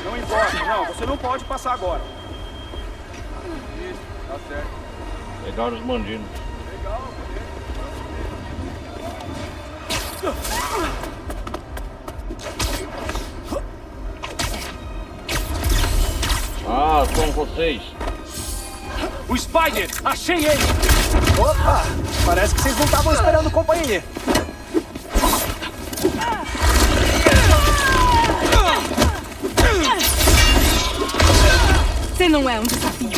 Não importa, não, você não pode passar agora. Isso, tá certo. Pegaram os bandidos. Legal, Ah, são vocês. O Spider! Achei ele! Opa! Parece que vocês não estavam esperando companhia. Você não é um desafio.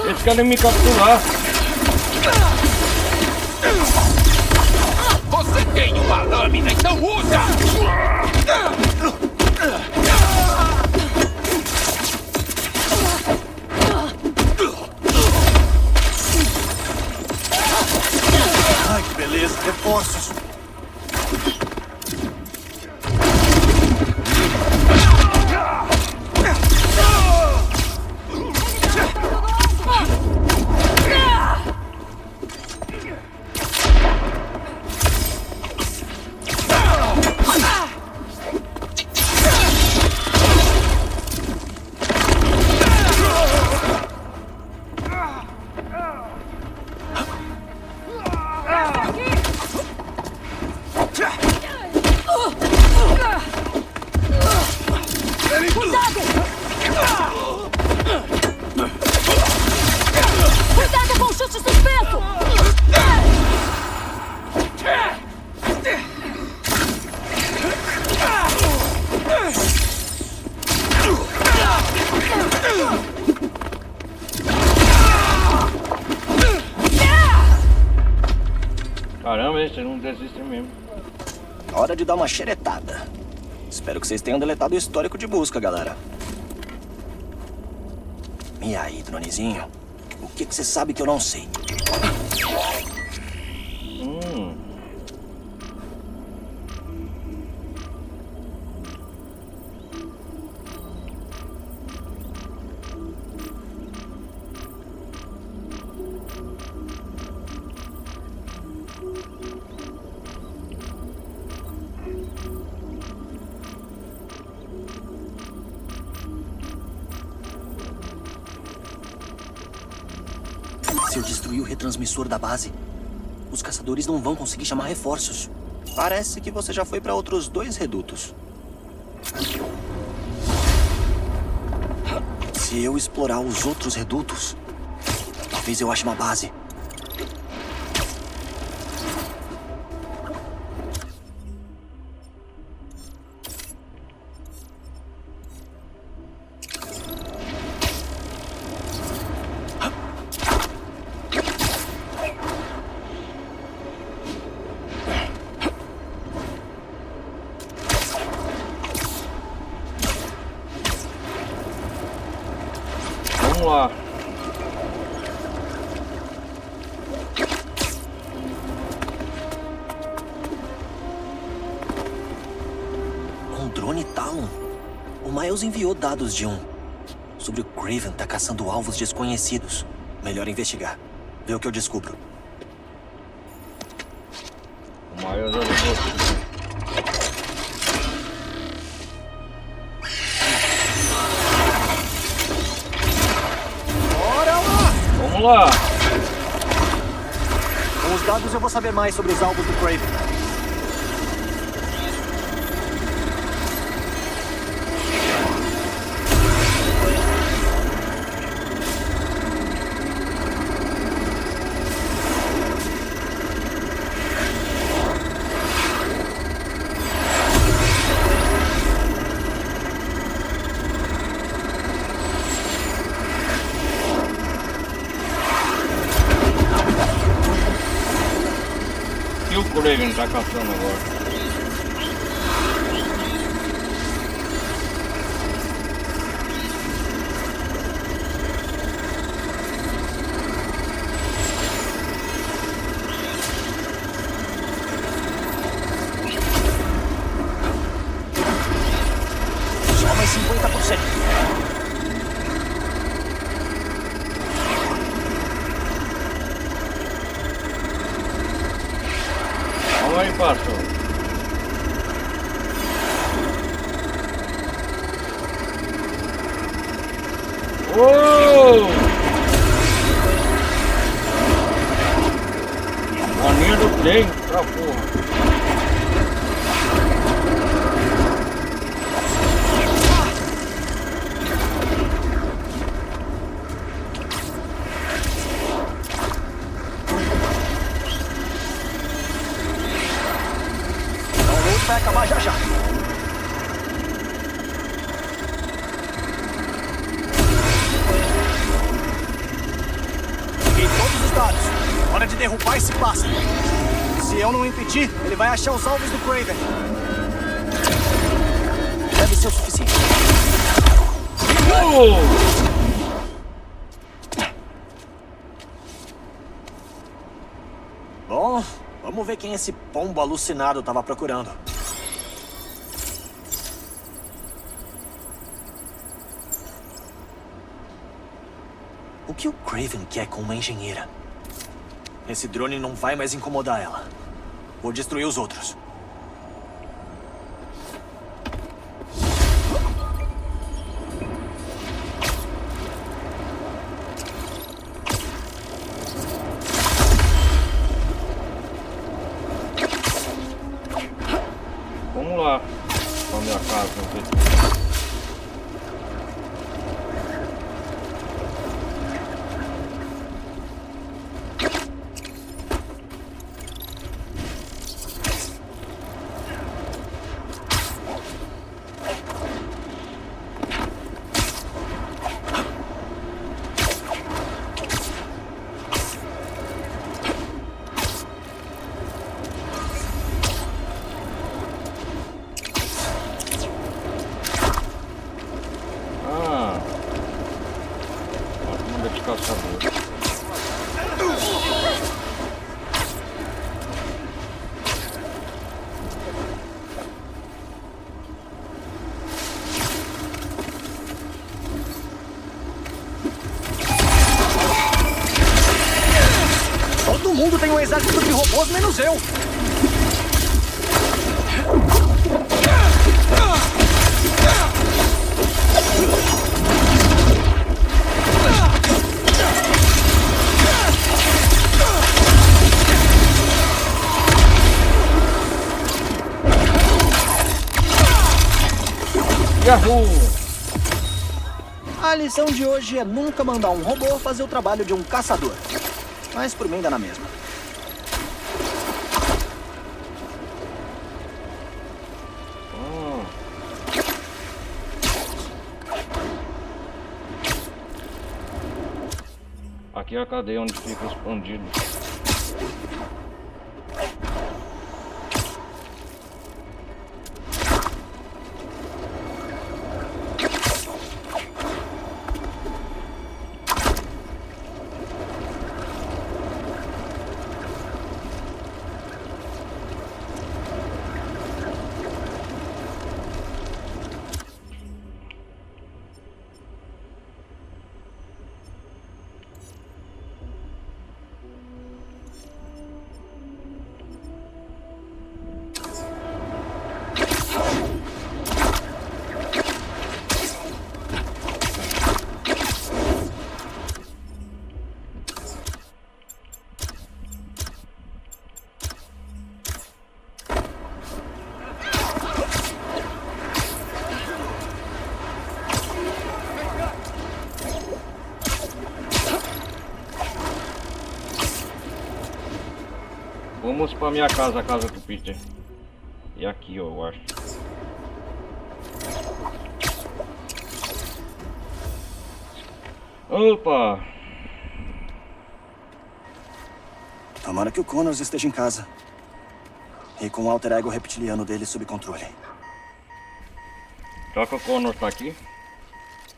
Eles querem me capturar. Você tem uma lâmina, então usa! Ai, que beleza. Reforços. Cuidado com o chute suspenso! Caramba, esses não desistem mesmo. Hora de dar uma xeretada. Espero que vocês tenham deletado o histórico de busca, galera. E aí, dronezinho? O que você sabe que eu não sei? Se eu destruir o retransmissor da base, os caçadores não vão conseguir chamar reforços. Parece que você já foi para outros 2 redutos. Se eu explorar os outros redutos, talvez eu ache uma base. Vamos lá. Um drone Talon? O Miles enviou dados de sobre o Craven tá caçando alvos desconhecidos. Melhor investigar. Ver o que eu descubro. O Miles ajudou. Vamos lá! Com os dados eu vou saber mais sobre os alvos do Craven. Craven tá caçando agora. Só mais 50%. Vamos aí, pastor. Uou! Maninha do trem, pra porra. Vai acabar já já. Peguei todos os dados. Hora de derrubar esse pássaro. Se eu não impedir, ele vai achar os alvos do Craven. Deve ser o suficiente. Bom, vamos ver quem esse pombo alucinado estava procurando. O que o Craven quer com uma engenheira? Esse drone não vai mais incomodar ela. Vou destruir os outros. Vamos lá. Pra minha casa. Todo mundo tem um exército de robôs, menos eu. Yahoo! A lição de hoje é nunca mandar um robô fazer o trabalho de um caçador. Mas por mim dá na mesma. Aqui é a cadeia onde fica os bandidos. Vamos pra minha casa, a casa do Peter. E aqui, ó, eu acho. Opa! Tomara que o Connors esteja em casa. E com o alter ego reptiliano dele sob controle. Dr. Connors tá aqui?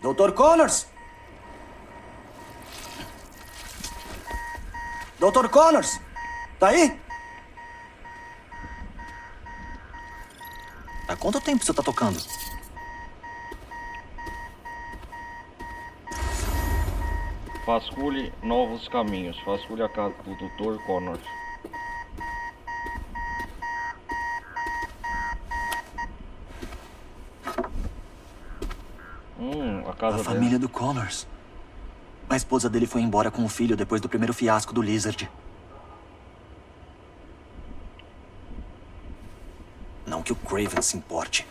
Dr. Connors! Dr. Connors! Tá aí? Há quanto tempo você tá tocando? Vasculhe novos caminhos. Vasculhe a casa do Dr. Connors. A casa A família do Connors. A esposa dele foi embora com o filho depois do primeiro fiasco do Lizard. Não que o Craven se importe.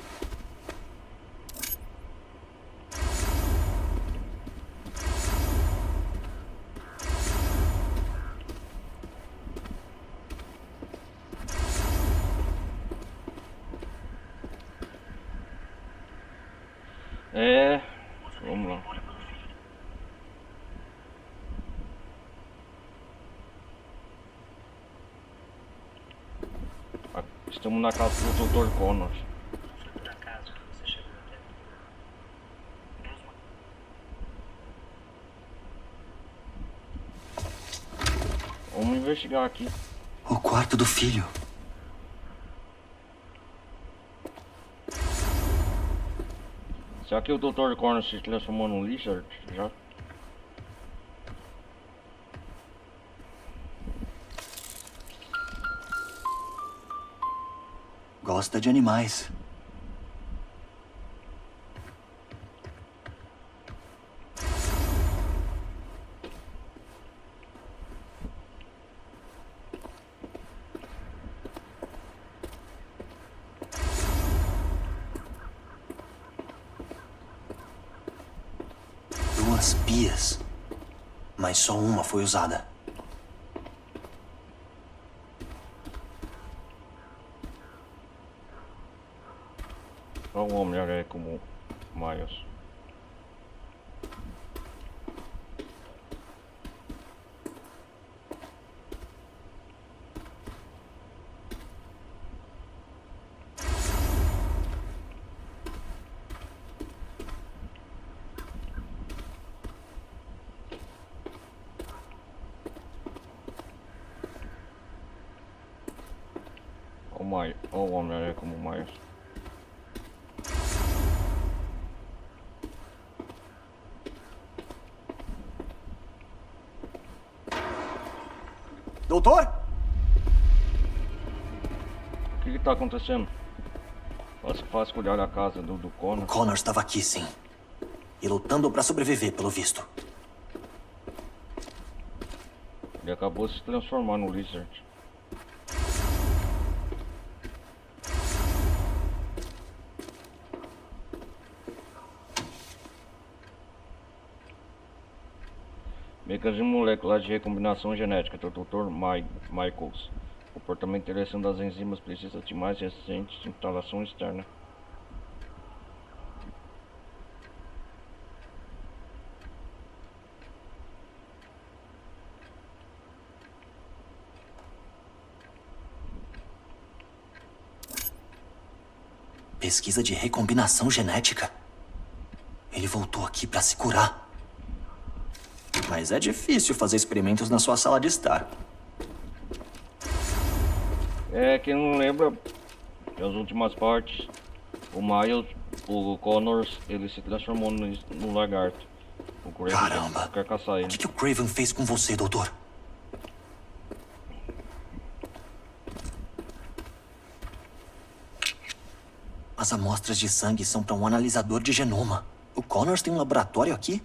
Vamos lá. Estamos na casa do Dr. Connors. Vamos investigar aqui. O quarto do filho. Será que o Dr. Connors se transformou num Lizard já? Gosta de animais. Duas pias, mas só uma foi usada. Só o Homem-Aranha como Miles. O Homem-Aranha como Miles. Doutor? O que tá acontecendo? Vasculhar a casa do Connors. Connors estava aqui, sim. E lutando para sobreviver, pelo visto. Ele acabou de se transformar no Lizard. Mecanismo molecular de recombinação genética do Dr. Michaels. Comportamento interessante das enzimas precisa de mais recentes instalação externa. Pesquisa de recombinação genética? Ele voltou aqui para se curar. Mas é difícil fazer experimentos na sua sala de estar. Quem não lembra das últimas partes, o Connors, ele se transformou no lagarto. O Craven Caramba! quer caçar ele. O que o Craven fez com você, doutor? As amostras de sangue são para um analisador de genoma. O Connors tem um laboratório aqui?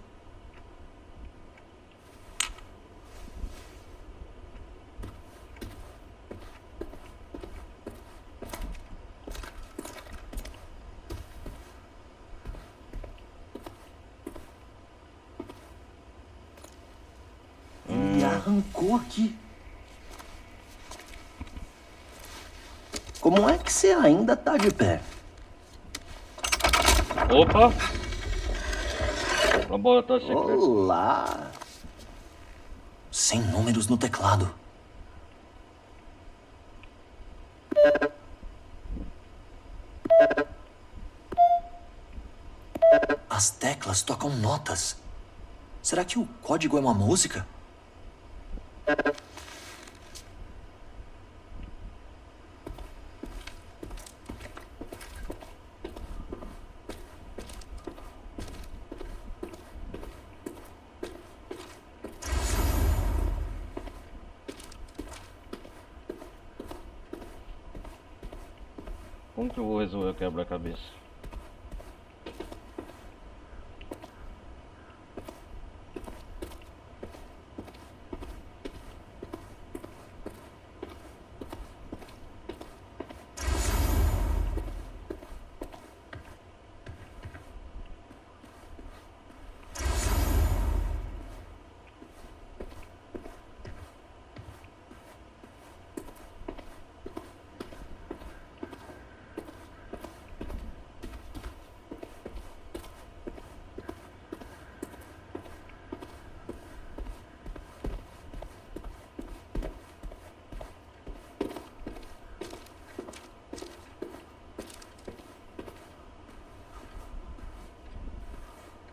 E arrancou aqui. Como é que você ainda tá de pé? Opa! Laboratório secreto. Olá! Sem números no teclado. As teclas tocam notas. Será que o código é uma música? Como que eu vou resolver o quebra-cabeça?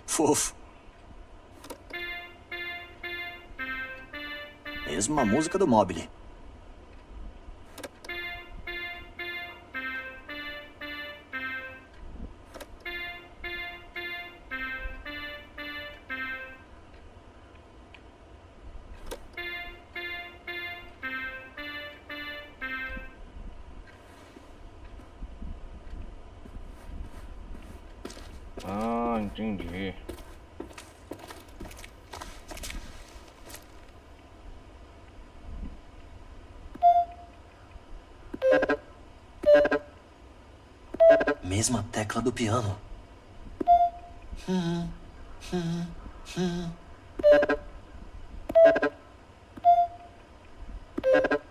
Fofo. Mesmo a música do Mobile. Ah, entendi. Mesma tecla do piano.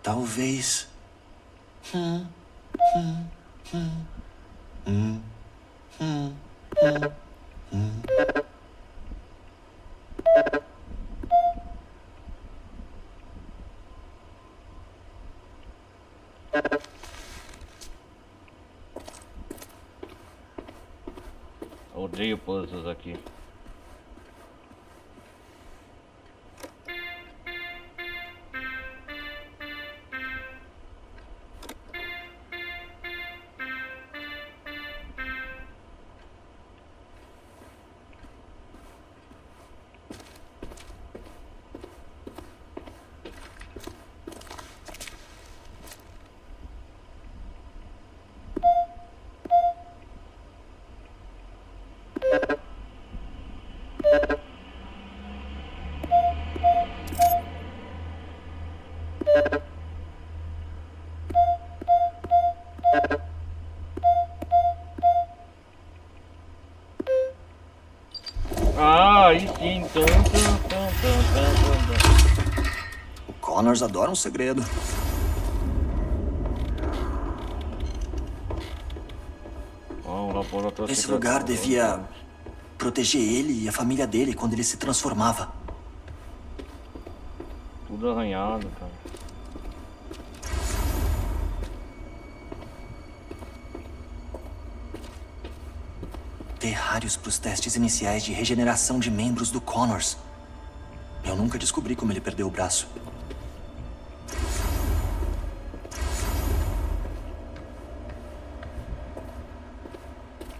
Talvez. Odeio puzzles aqui. Ah, aí sim. O Connors adora um segredo. Esse lugar devia proteger ele e a família dele quando ele se transformava. Tudo arranhado, cara. Terrários para os testes iniciais de regeneração de membros do Connors. Eu nunca descobri como ele perdeu o braço.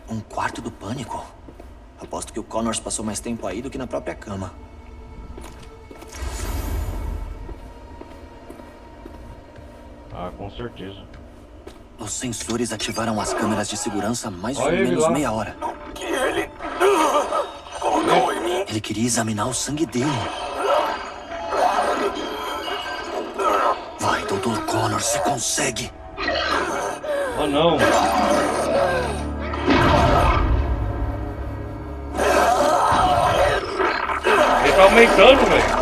Um quarto do pânico? Aposto que o Connors passou mais tempo aí do que na própria cama. Ah, com certeza. Os sensores ativaram as câmeras de segurança mais ou menos meia hora. Que ele... Ele queria examinar o sangue dele. Vai, Dr. Connors, se consegue. Oh, não. Ele tá aumentando, velho.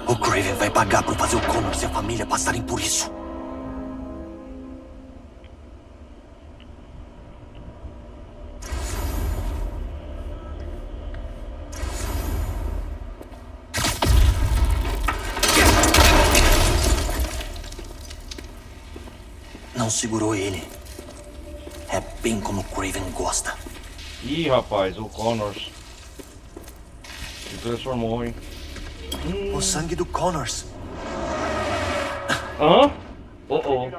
O Craven vai pagar por fazer o Connors e a família passarem por isso. não segurou ele. É bem como o Craven gosta. Ih, rapaz, o Connors se transformou, hein? O sangue do Connors. Hã? Oh.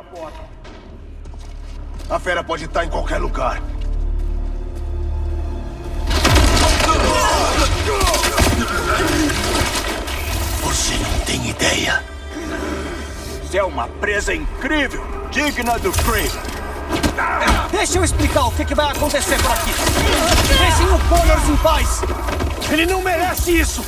A fera pode estar em qualquer lugar. Você não tem ideia. Você é uma presa incrível, digna do Craven. Deixa eu explicar o que vai acontecer por aqui. Deixem o Connors em paz. Ele não merece isso.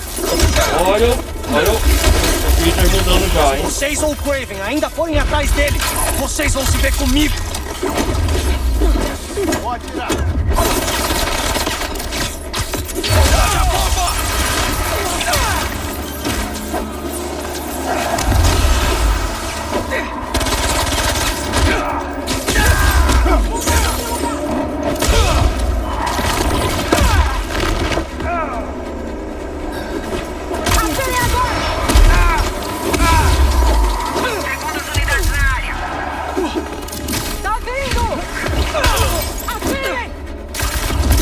Olha. O Peter mudando já, hein? Vocês ou o Craven ainda forem atrás dele, vocês vão se ver comigo. Pode tirar.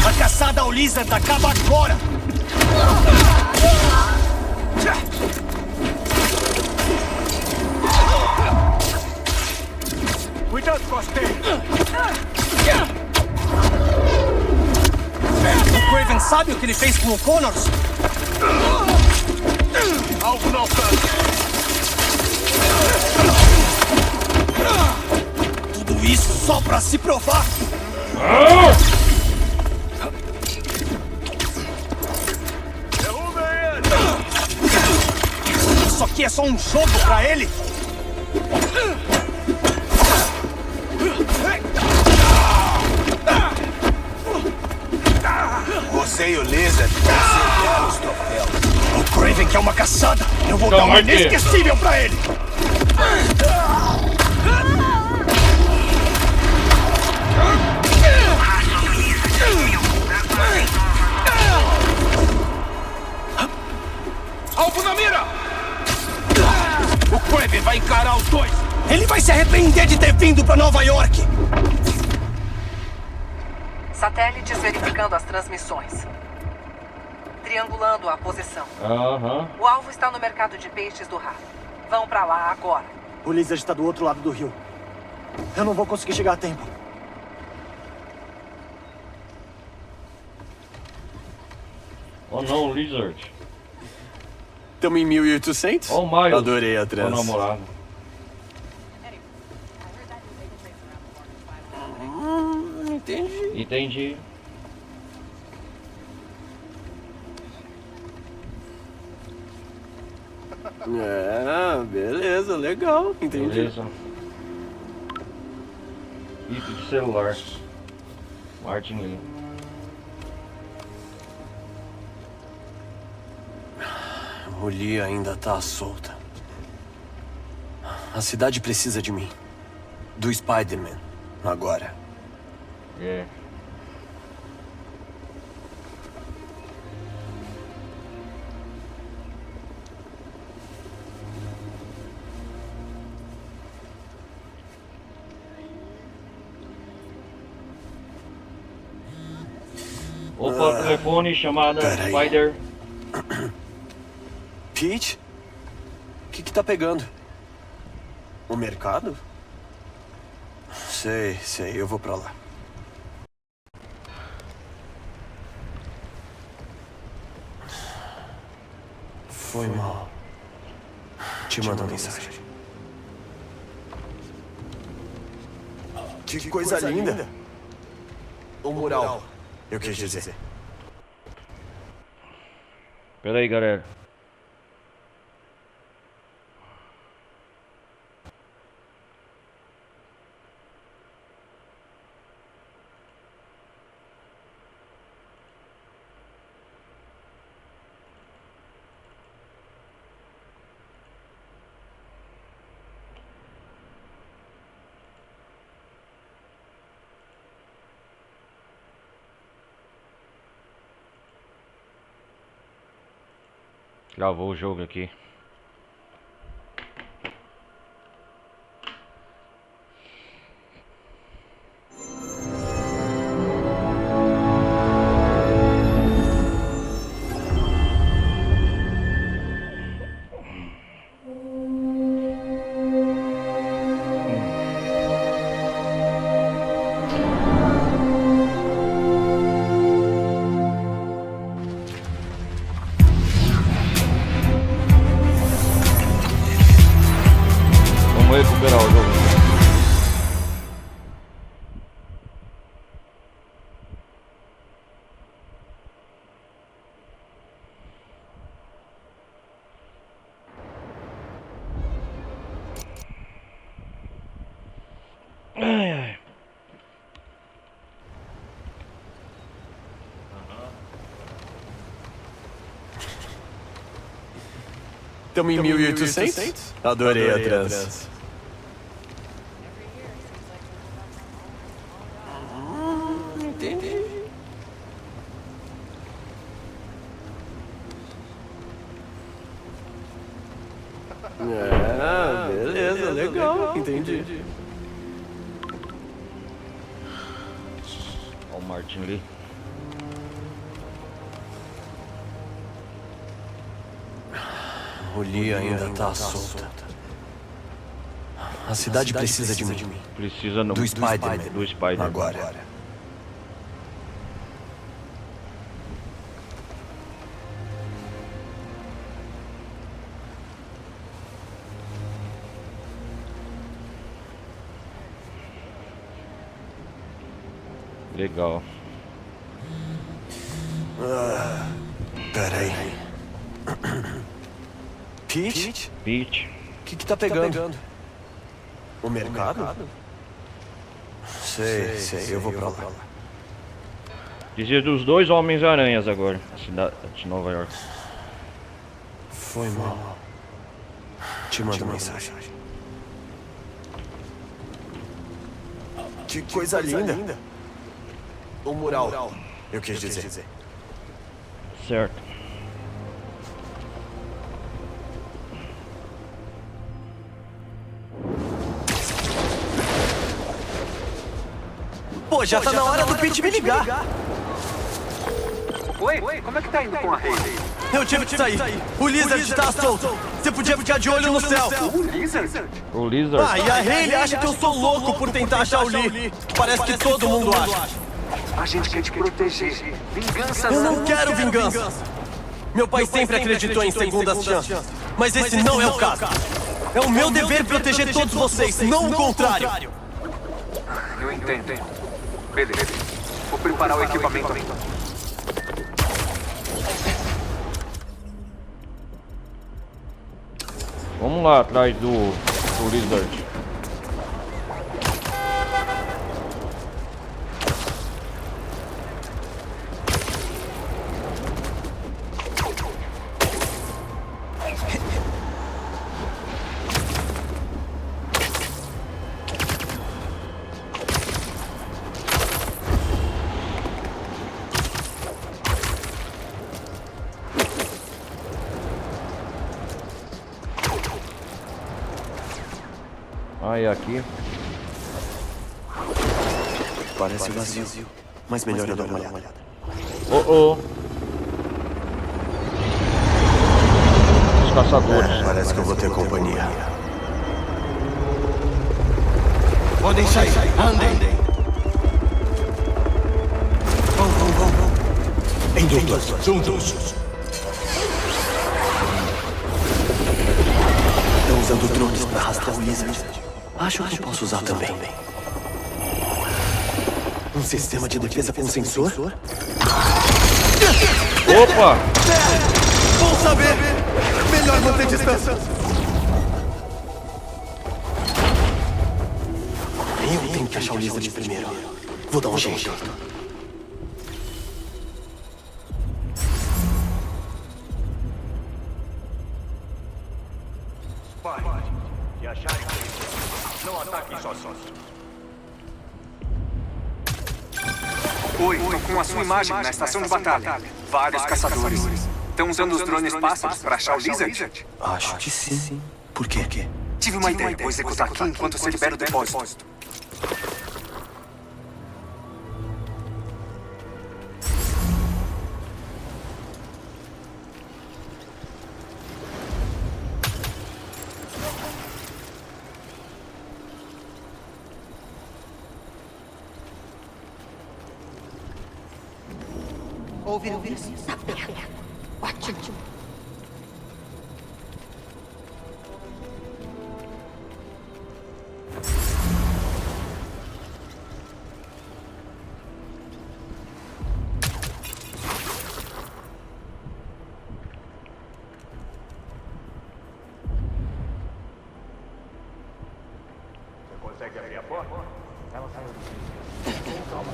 A caçada ao Lizard acaba agora! Cuidado com as teias. O Craven sabe o que ele fez com o Connors? Alvo no alcance. Tudo isso só pra se provar! Isso aqui é só um jogo pra ele? Você e o Lizard vão ser belos troféus. O Craven quer uma caçada! Eu vou dar uma inesquecível pra ele! Alvo na mira! O Craven vai encarar os dois! Ele vai se arrepender de ter vindo pra Nova York! Satélites verificando as transmissões. Triangulando a posição. O alvo está no mercado de peixes do Rato. Vão pra lá agora. O Lizard está do outro lado do rio. Eu não vou conseguir chegar a tempo. Oh não, Lizard. Estamos em 1800? Oh, Miles. Adorei a trans. O namorado. Entendi. É, beleza, legal, entendi. Beleza. Isso de celular. Martin Lee. O Lee ainda tá solta. A cidade precisa de mim. Do Spider-Man, agora. É. Opa, telefone, chamada, Spider. Pete? O que tá pegando? O mercado? Sei, eu vou pra lá. Foi mal. Te mando uma mensagem. Que coisa linda! O mural, eu quis dizer. Pera aí, galera. Travou o jogo aqui. Estamos em 1800? Adorei a trans. Entendi. Beleza, legal. Entendi. Olha o Martin ali. O Lee ainda tá solto. A cidade precisa de mim. Precisa do Spider-Man. Do Spider-Man. Agora. Legal. Peraí. Pete? Pete. O que tá pegando? O mercado? Sei, eu vou pra lá. Dizia dos dois Homens-Aranhas agora, na cidade de Nova York. Foi mal. Te mando mensagem. Que coisa linda. O mural, eu quis dizer. Certo. Pô, já tá na hora do Pete me ligar. Oi, como é que tá indo com a Hayley? Eu tive que sair. O Lizard tá solto. Você podia ficar de olho no céu. O Lizard? O Lizard? Ah, e a Hayley acha que eu sou louco por tentar achar o Lee. Parece que todo mundo acha. A gente quer te proteger. Vingança Eu não quero vingança. Meu pai sempre acreditou em segundas chances. Mas esse não é o caso. É o meu dever proteger todos vocês, não o contrário. Eu entendo. Beleza. Vou preparar o equipamento. Vamos lá atrás do Lizard. Aí aqui. Parece vazio, mas melhor eu dar uma olhada. Os caçadores. Parece que eu vou ter companhia. Podem sair. Andem. Vão. Em duplas, juntos. Estão usando drones para rastrear o Lizard. Acho que eu posso usar também. Um sistema de defesa com sensor? Opa! Bom saber! Melhor manter distância. Eu tenho que achar o Lizard primeiro. Vou dar um jeito. Se acharem não ataquem sozinhos. Oi, tô com a sua imagem na estação de batalha. Vários caçadores. Estão usando os drones pássaros para achar o Lizard? Acho que sim. Por quê? Tive uma ideia. Vou executar aqui enquanto você libera o depósito. Ouviram isso? Tá perto. Ótimo. Você consegue abrir a porta? Ela saiu do calma.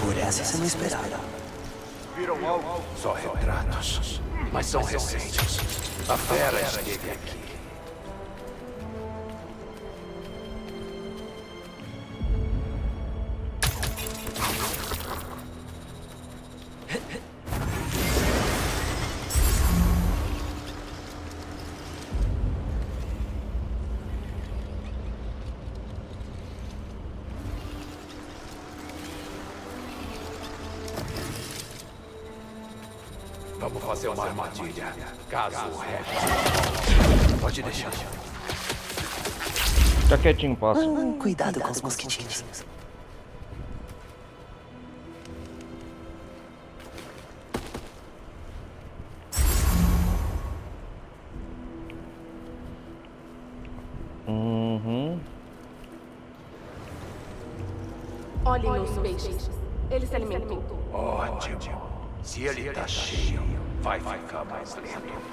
Por essa você não esperava. Viram algo? Só retratos. Mas são recentes. A fera esteve aqui. Vamos fazer uma armadilha. Caso o Rex. Pode deixar. Tá quietinho, passa. Cuidado com os mosquitinhos. Olhem os peixes. Eles se alimentam. Ótimo. Se ele tá cheio, vai ficar mais lento.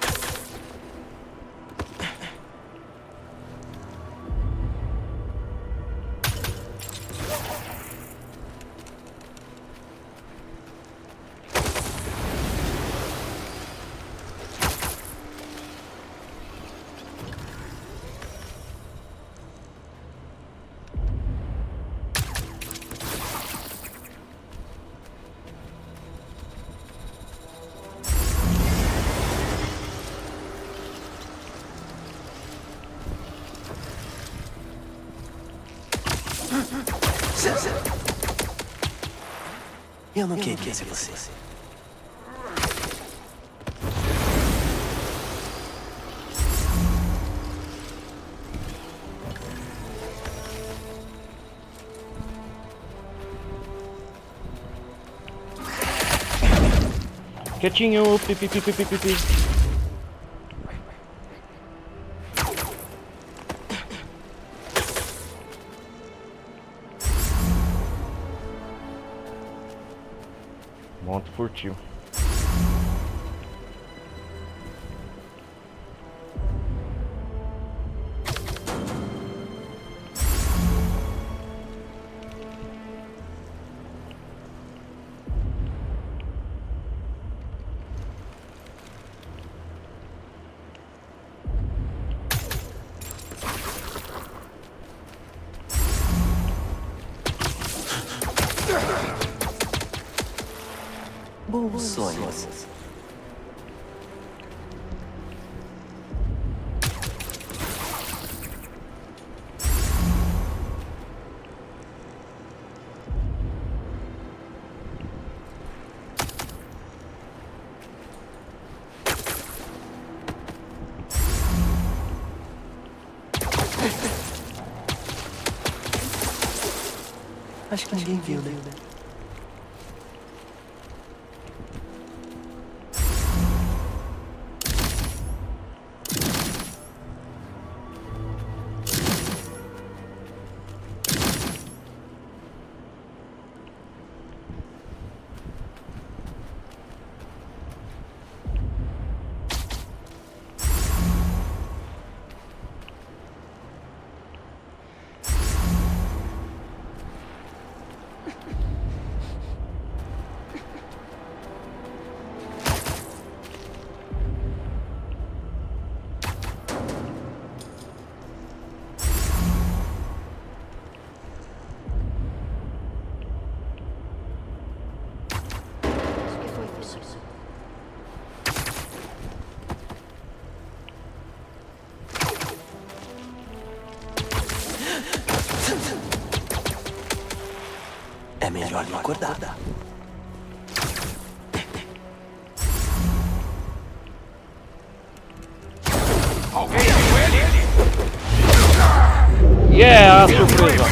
Eu não queria ser você. Quietinho, pipi, pipi, pipi, pipi. Monte furtivo. Bons sonhos. Acho que ninguém viu, né? É melhor não acordar. Alguém viu ele? Yeah, surpresa.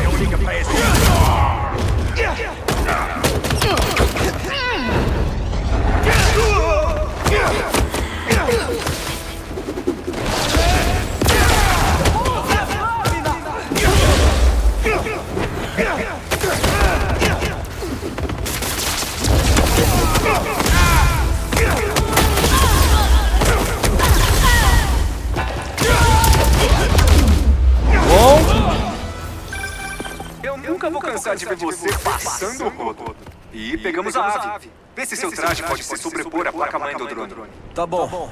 Eu nunca vou cansar de ver você passando o rodo. E pegamos a ave. Vê se seu traje pode se sobrepor à placa-mãe do drone. Tá bom.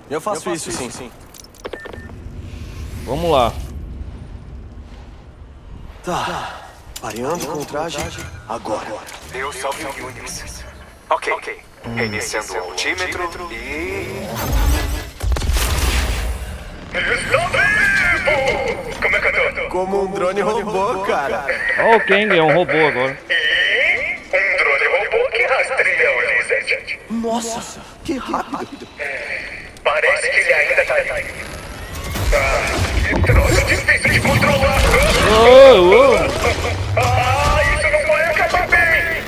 Eu faço isso, sim. Vamos lá. Tá. Pareando com o traje, agora. Deus salve o Unix. Ok. Reiniciando o altímetro e... Como um drone robô, cara. Ó, o Kang é um robô agora. Um drone robô que rastreia o Lizard. Nossa, que rápido. Parece que ele ainda tá aí. Que troço difícil de controlar. Isso não vai acabar bem.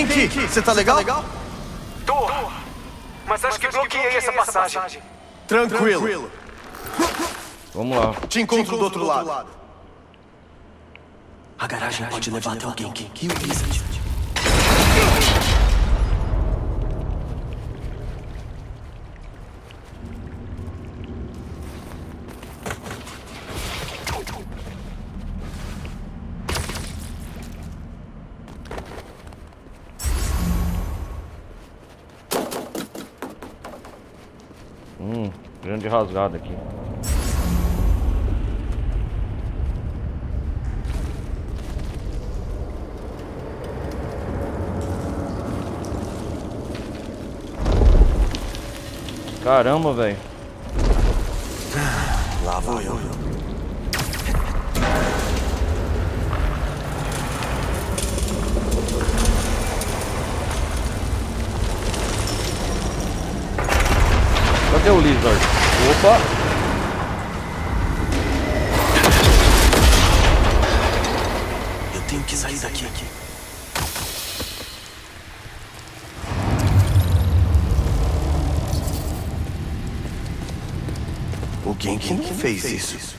Genki, você tá legal? Tô. Mas acho que bloqueei essa passagem. Tranquilo. Vamos lá. Te encontro do outro lado. A garagem pode levar até o Genki e o Lizard. Grande rasgada aqui. Caramba, velho. Lá vou eu. Cadê o Lizard? Opa! Eu tenho que sair daqui. O Genki fez isso.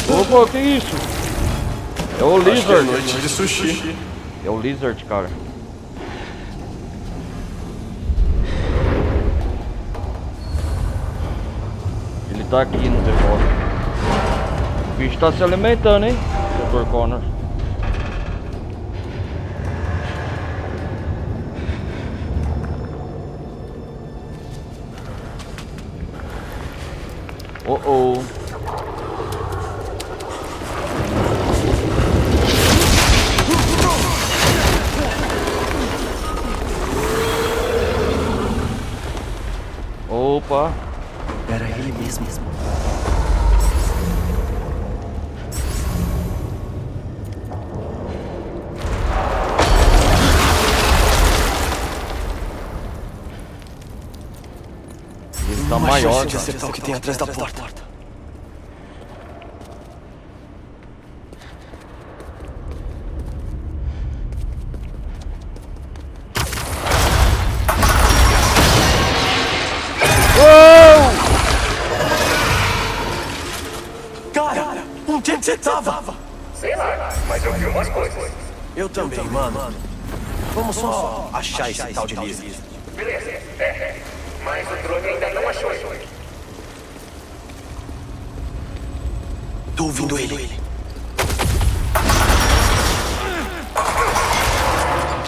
Opa, que isso? É o Lizard. Noite de sushi. É o Lizard, cara. Ele tá aqui no depósito. O bicho tá se alimentando, hein, Dr. Connor. Oh. Opa! Era ele mesmo. Ele tá maior. De acertar o que tem atrás da porta. Cara, onde é que você tava? Sei lá, mas eu vi umas coisas. Eu também, mano. Vamos só achar esse tal de Lizard. Beleza, mas o drone ainda não achou ele. Tô ouvindo ele.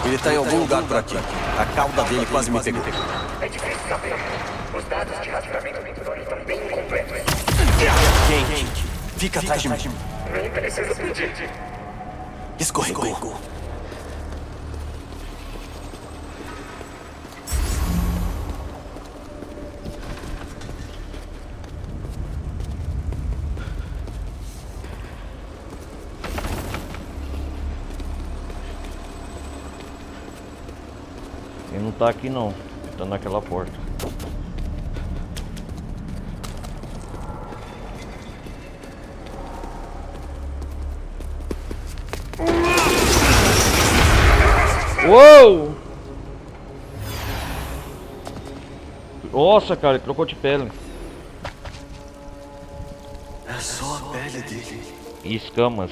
Ele tá em algum lugar por aqui. A cauda dele quase me pegou. É difícil saber. Os dados de rastreamento do drone estão bem incompletos. Quem? Fica atrás de mim. Nem precisa pedir. Escorregou. Ele não tá aqui não. Ele tá naquela porta. Uou! Nossa, cara, ele trocou de pele. É só a pele dele. E escamas.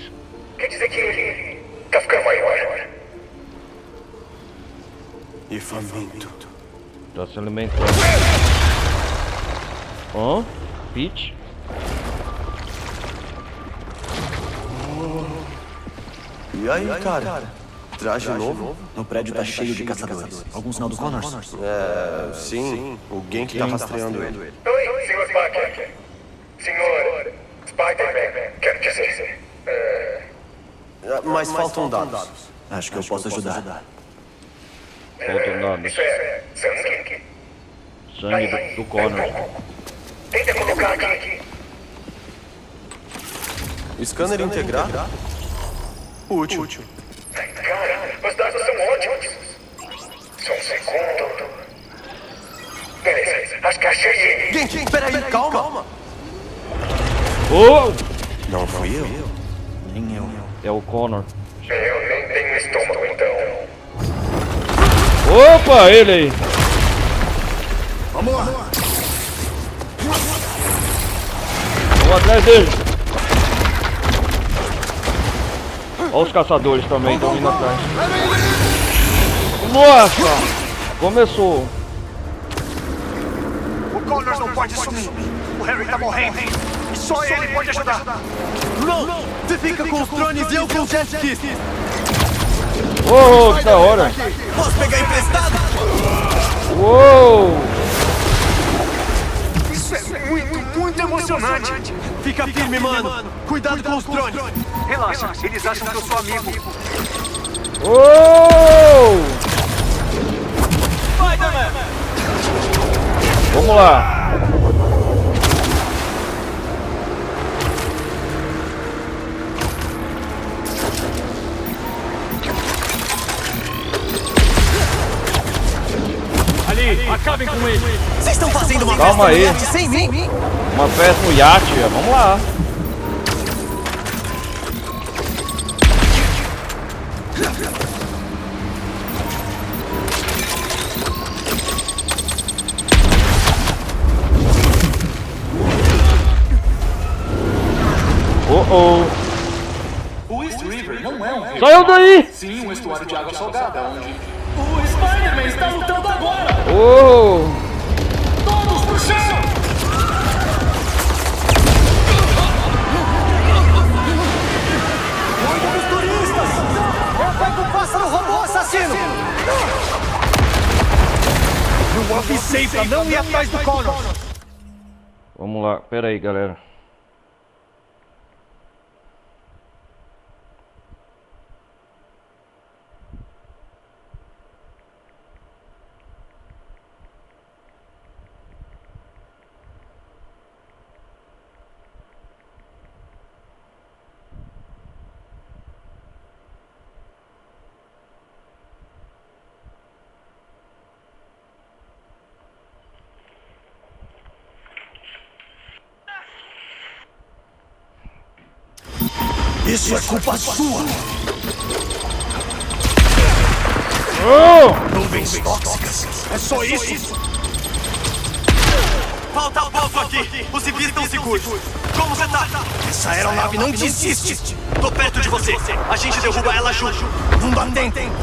Quer dizer que ele tá ficando maior. E faminto. Tá se alimentando. Ó, Pete. E aí, cara? Traje novo? No prédio tá cheio de caçadores. Algum sinal do Connors? Sim. O Genk tá rastreando ele. Oi, senhor Parker. Senhor Spider-Man, quero dizer. Mas faltam dados. Acho que eu posso ajudar. Faltam dados. Isso é sangue? Sangue do Connors. Tenta colocar aqui. Scanner integrar? Útil. Cara, os dados são ótimos. Só um segundo. Beleza, acho que achei ele. Genk, peraí, calma. Oh! Não fui eu. Nem eu. É o Connor. Eu nem tenho estômago, então. Opa, ele aí. Vamos lá. Vamos atrás dele. Olha os caçadores também, estão indo atrás. Nossa! Começou. O Connors não pode sumir. O Harry tá morrendo. E só ele pode ajudar. Não! Você fica com os drones e eu com os jet skis. Oh, que da hora. Posso pegar emprestado? Uou! Isso é muito emocionante. Fica firme, mano. Cuidado com os drones. Relaxa, eles acham que eu sou amigo. Uou! Vamos lá. Ali, acabem com ele. Vocês estão fazendo uma Calma festa no aí. iate sem mim? Uma festa no iate, vamos lá. O East River não é um rio. Saiu daí! Sim, um estuário de água salgada, onde o Spider-Man está lutando agora! Oh! Todos pro chão! Cuida dos turistas! Vai com o pássaro robô assassino! Eu avisei pra não ir atrás do Connors! Vamos lá, pera aí, galera. Isso é culpa sua! Nuvens tóxicas! É só isso! Falta pouco aqui. Os civis estão seguros. Como você tá? Essa aeronave não desiste! Tô perto de você. A gente derruba ela junto. Não dá tempo!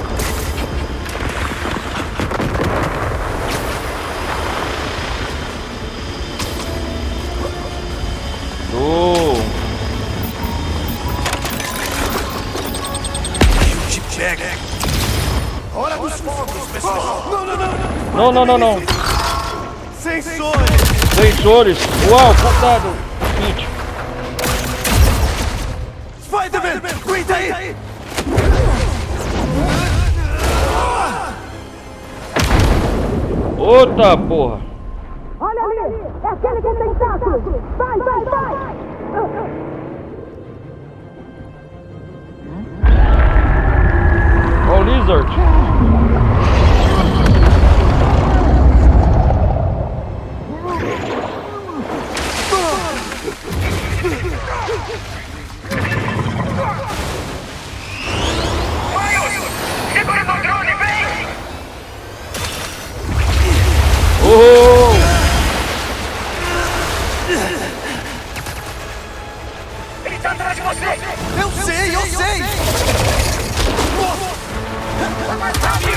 Pega. Hora dos fogos, pessoal! Não. Sensores! Sensores! Uau, cuidado! Pete. Spider-Man! Aguenta aí! Outra porra! Olha ali! É aquele que tem tato! Vai! Ó o Lizard! Segura no drone, vem! Oh! Ele tá atrás de você! Eu sei! Vai mais rápido!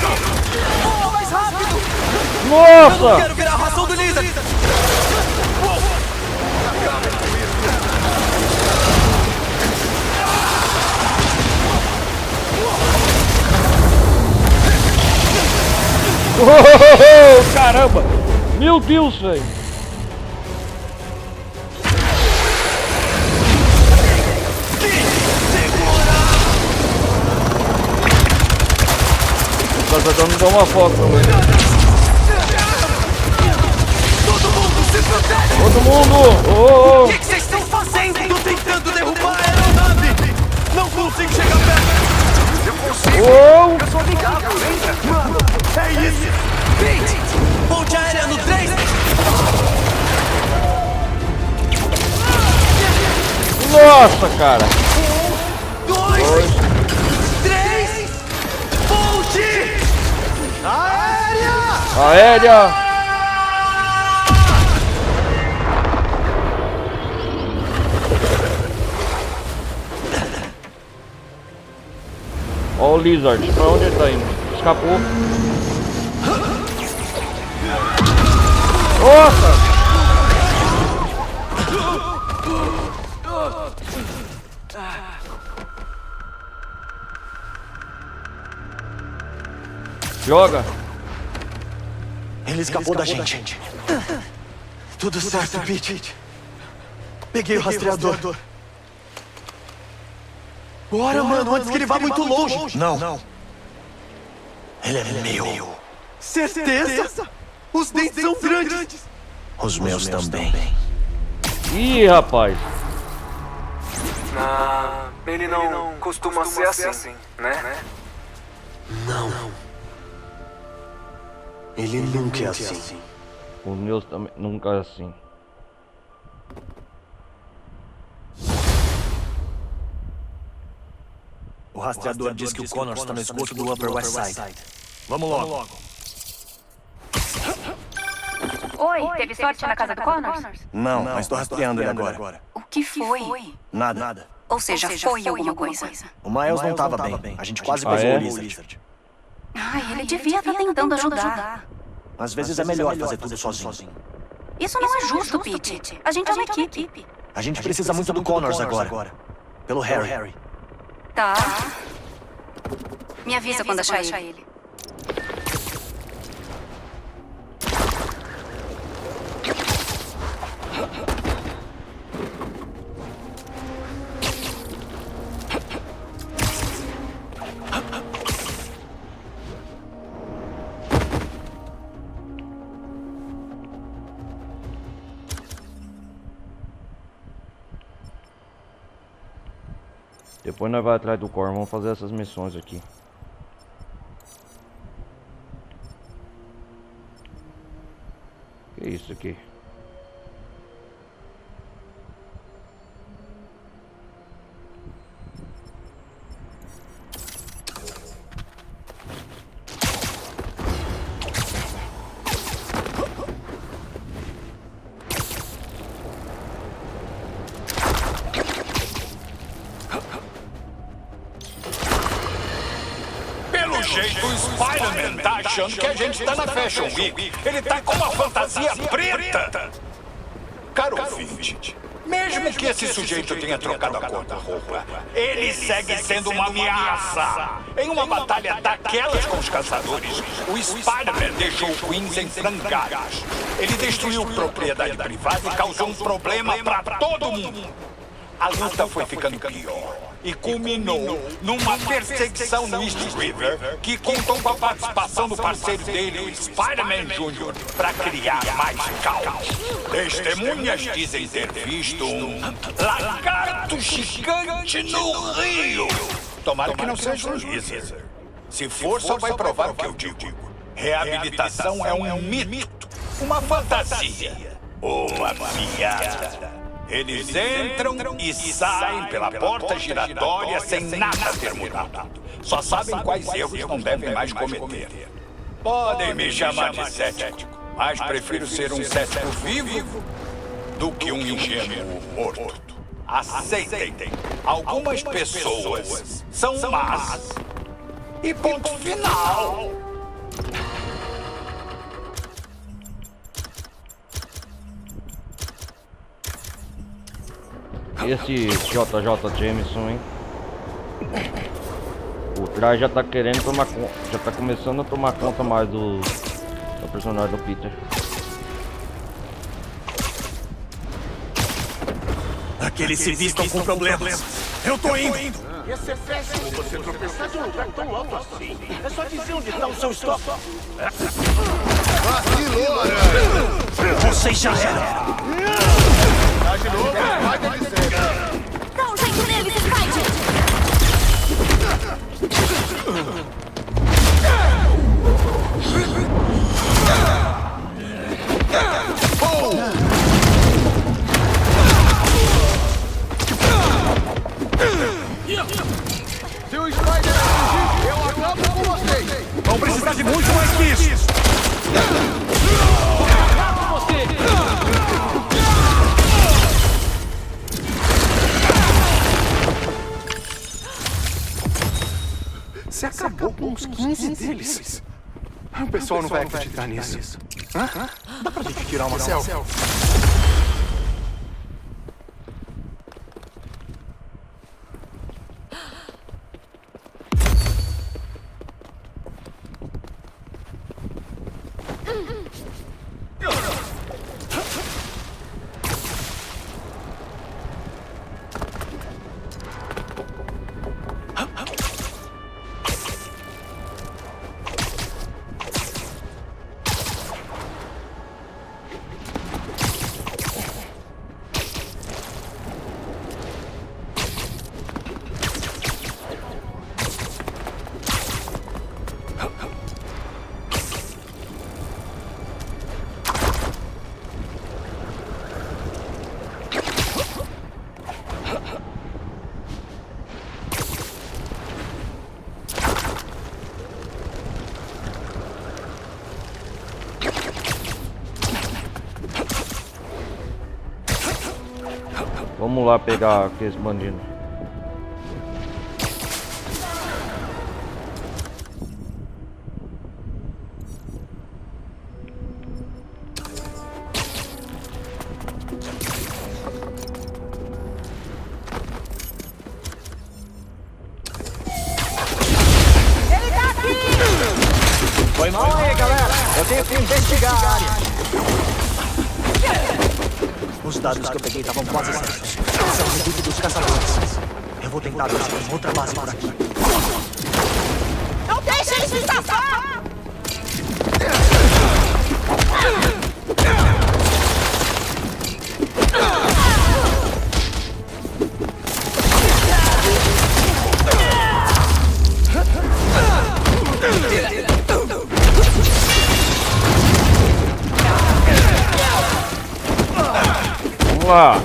Oh, caramba! Meu Deus, velho! Tá tentando dar uma foto também. Todo mundo! O que vocês estão fazendo? Tô tentando derrubar a aeronave! Não consigo chegar perto! Eu consigo! Eu sou amigável, lembra? Mano, é isso! Pete! Ponte aérea no 3! Nossa, cara! 1, 2, 3! Ponte! Aérea! Aérea! Ó o Lizard, pra onde ele tá indo? Escapou. Nossa! Joga! Ele escapou da gente. Tudo certo, Pete. Peguei o rastreador. Bora, mano, antes que ele vá muito longe. Não. Ele é meu. Certeza? Os dentes são grandes. Os meus também. Ih, rapaz. Ele não costuma ser assim, né? Não. Ele nunca é assim. Os meus também nunca é assim. O rastreador diz que o Connors está no esgoto do Upper West Side. Vamos logo. Oi, teve sorte na casa do Connors? Não, mas estou rastreando ele agora. O que foi? Nada. Ou seja, foi alguma coisa. O Miles não estava bem. A gente quase pegou o Lizard. Ai, ele devia estar tentando ajudar. Às vezes é melhor fazer tudo sozinho. Isso não é justo, Pete. A gente é uma equipe. A gente precisa muito do Connors agora. Pelo Harry. Tá. Me avisa quando achar ele. Depois nós vamos atrás do Connors, vamos fazer essas missões aqui. Que é isso aqui? jeito, o Spider-Man tá achando que a gente tá na Fashion Week. Ele tá com uma fantasia preta. Caro ouvinte, mesmo que esse sujeito tenha trocado a cor da roupa, ele segue sendo uma ameaça. Em uma batalha daquelas com os caçadores, o Spider-Man deixou o Queens em frangalhos. Ele destruiu propriedade privada e causou um problema pra todo mundo. A luta foi ficando pior e culminou numa perseguição no East River que contou com a participação do parceiro dele, o Spider-Man Jr., para criar mais caos. Testemunhas dizem ter visto um lagarto gigante no rio. Tomara que não seja um Lizard. Se for, só vai provar o que eu digo. Reabilitação é um mito, uma fantasia, uma piada. Eles entram e saem pela porta giratória sem nada ter mudado. Só sabem quais erros não devem mais cometer. Podem me chamar de cético, mas prefiro ser um cético vivo do que um ingênuo morto. Aceitem, algumas pessoas são más. E ponto final. Esse JJ Jameson, hein? O traje já tá querendo tomar conta, já tá começando a tomar conta mais do É o personagem do Peter. Aqueles civis estão com problemas. Eu tô indo. Ia ser péssimo você tropeçar de um lugar tão alto assim. É só dizer onde está o seu stop. Vacilou, Aranha! Vocês já eram! Tá de novo? Vai ter que ser. Dá um jeito neles, Spidey! Se o Spider fugir, eu acabo com vocês. Vão precisar de muito mais que isso. Você acabou com uns 15 deles. O pessoal não vai acreditar nisso. Hã? Dá pra gente tirar uma selfie? Vamos lá pegar aqueles bandidos. Ele tá aqui! Foi mal aí, galera. Eu tenho que investigar a área. Os dados que eu peguei estavam quase certos. São o reduto dos caçadores. Eu vou tentar achar uma outra base por aqui. Não deixa eles me safar! Vamos lá.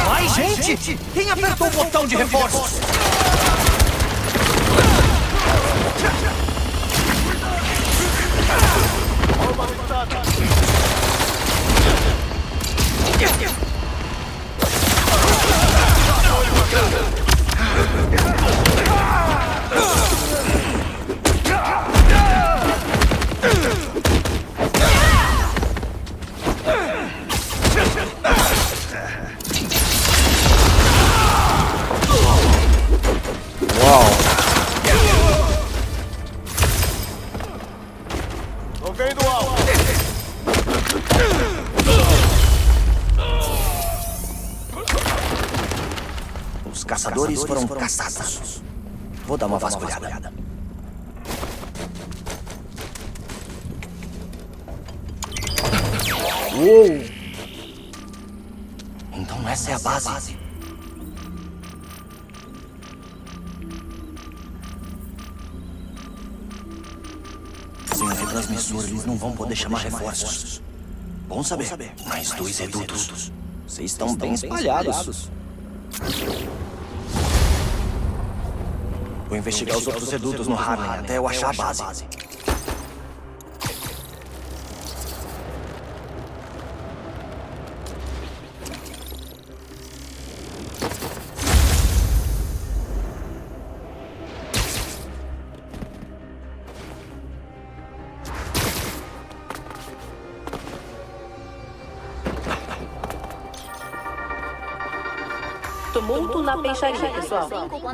Ai, gente! Quem apertou o botão de reforços? Uau! Tô vendo algo. Os caçadores foram caçados. Vou dar uma vasculhada. Uou! Então essa é a base. Sem o retransmissor, eles não vão poder chamar reforços. Bom saber. Mais 2 redutos. Vocês estão bem espalhados. Vou investigar os outros redutos no Harlem até eu achar a base. Tumulto na peixaria, pessoal.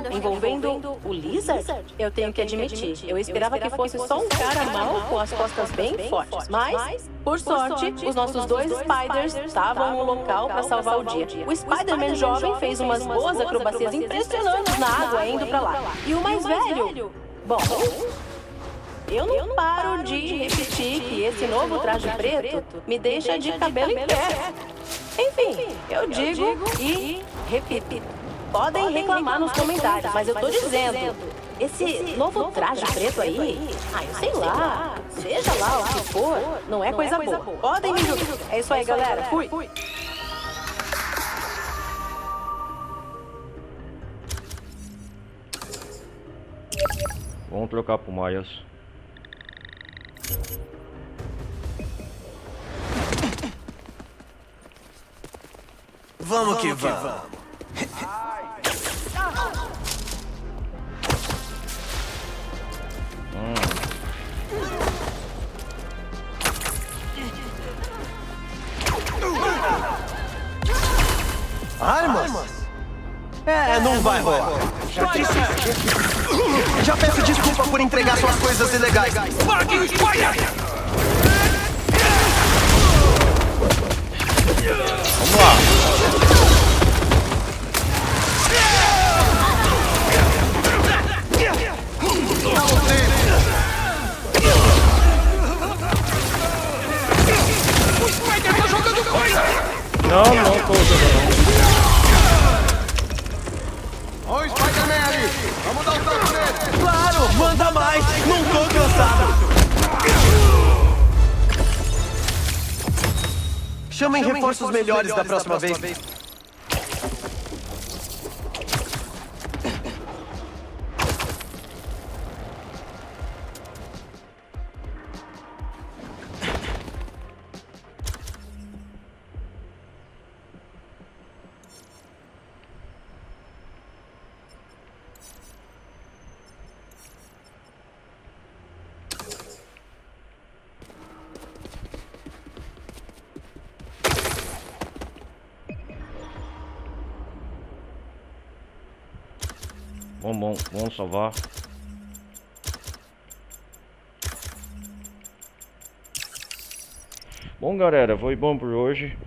Envolvendo o Lizard? Eu tenho que admitir, eu esperava que fosse só um cara mau com as costas bem fortes. Mas, por sorte, os nossos 2 Spiders estavam no local para salvar o dia. O Spider-Man jovem fez umas boas acrobacias impressionantes na água indo pra lá. E o mais velho? Bom, eu não paro de repetir que esse novo traje preto me deixa de cabelo em pé. Enfim, eu digo e repito. Podem reclamar nos comentários, mas eu tô dizendo. Esse novo traje preto aí, eu sei lá. Seja lá o que for, não é coisa boa. Podem me julgar. É isso aí, galera. Fui. Vamos trocar pro Miles. Vamos que vamos. Armas? Não vai rolar. Já peço desculpa por entregar suas coisas ilegais. Pague o Spider! Vamos lá. O Spider tá jogando coisa! Não tô jogando. Olha o Spider-Man ali! Vamos dar um toque nele! Claro, manda mais! Não tô cansado! Chamem reforços melhores da próxima vez. Vamos salvar. Bom, galera, foi bom por hoje.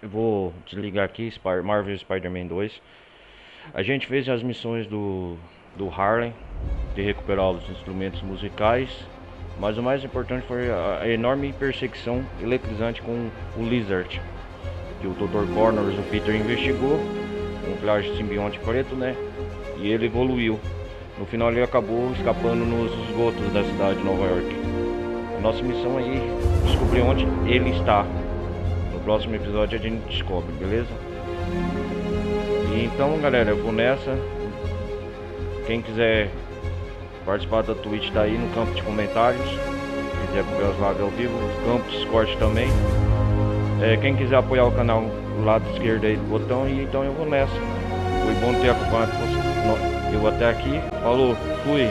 Eu vou desligar aqui, Marvel Spider-Man 2. A gente fez as missões do Harlem, de recuperar os instrumentos musicais. Mas o mais importante foi a enorme perseguição eletrizante com o Lizard, que o Dr. Connors, o Peter, investigou. Um traje simbionte preto, né? E ele evoluiu. No final ele acabou escapando nos esgotos da cidade de Nova York. A nossa missão aí é descobrir onde ele está. No próximo episódio a gente descobre, beleza? E então, galera, eu vou nessa. Quem quiser participar da Twitch tá aí no campo de comentários. Se quiser ver as lives ao vivo, no campo de Discord também. Quem quiser apoiar o canal do lado esquerdo aí do botão, e então eu vou nessa. Foi bom ter acompanhado eu até aqui. Falou, fui.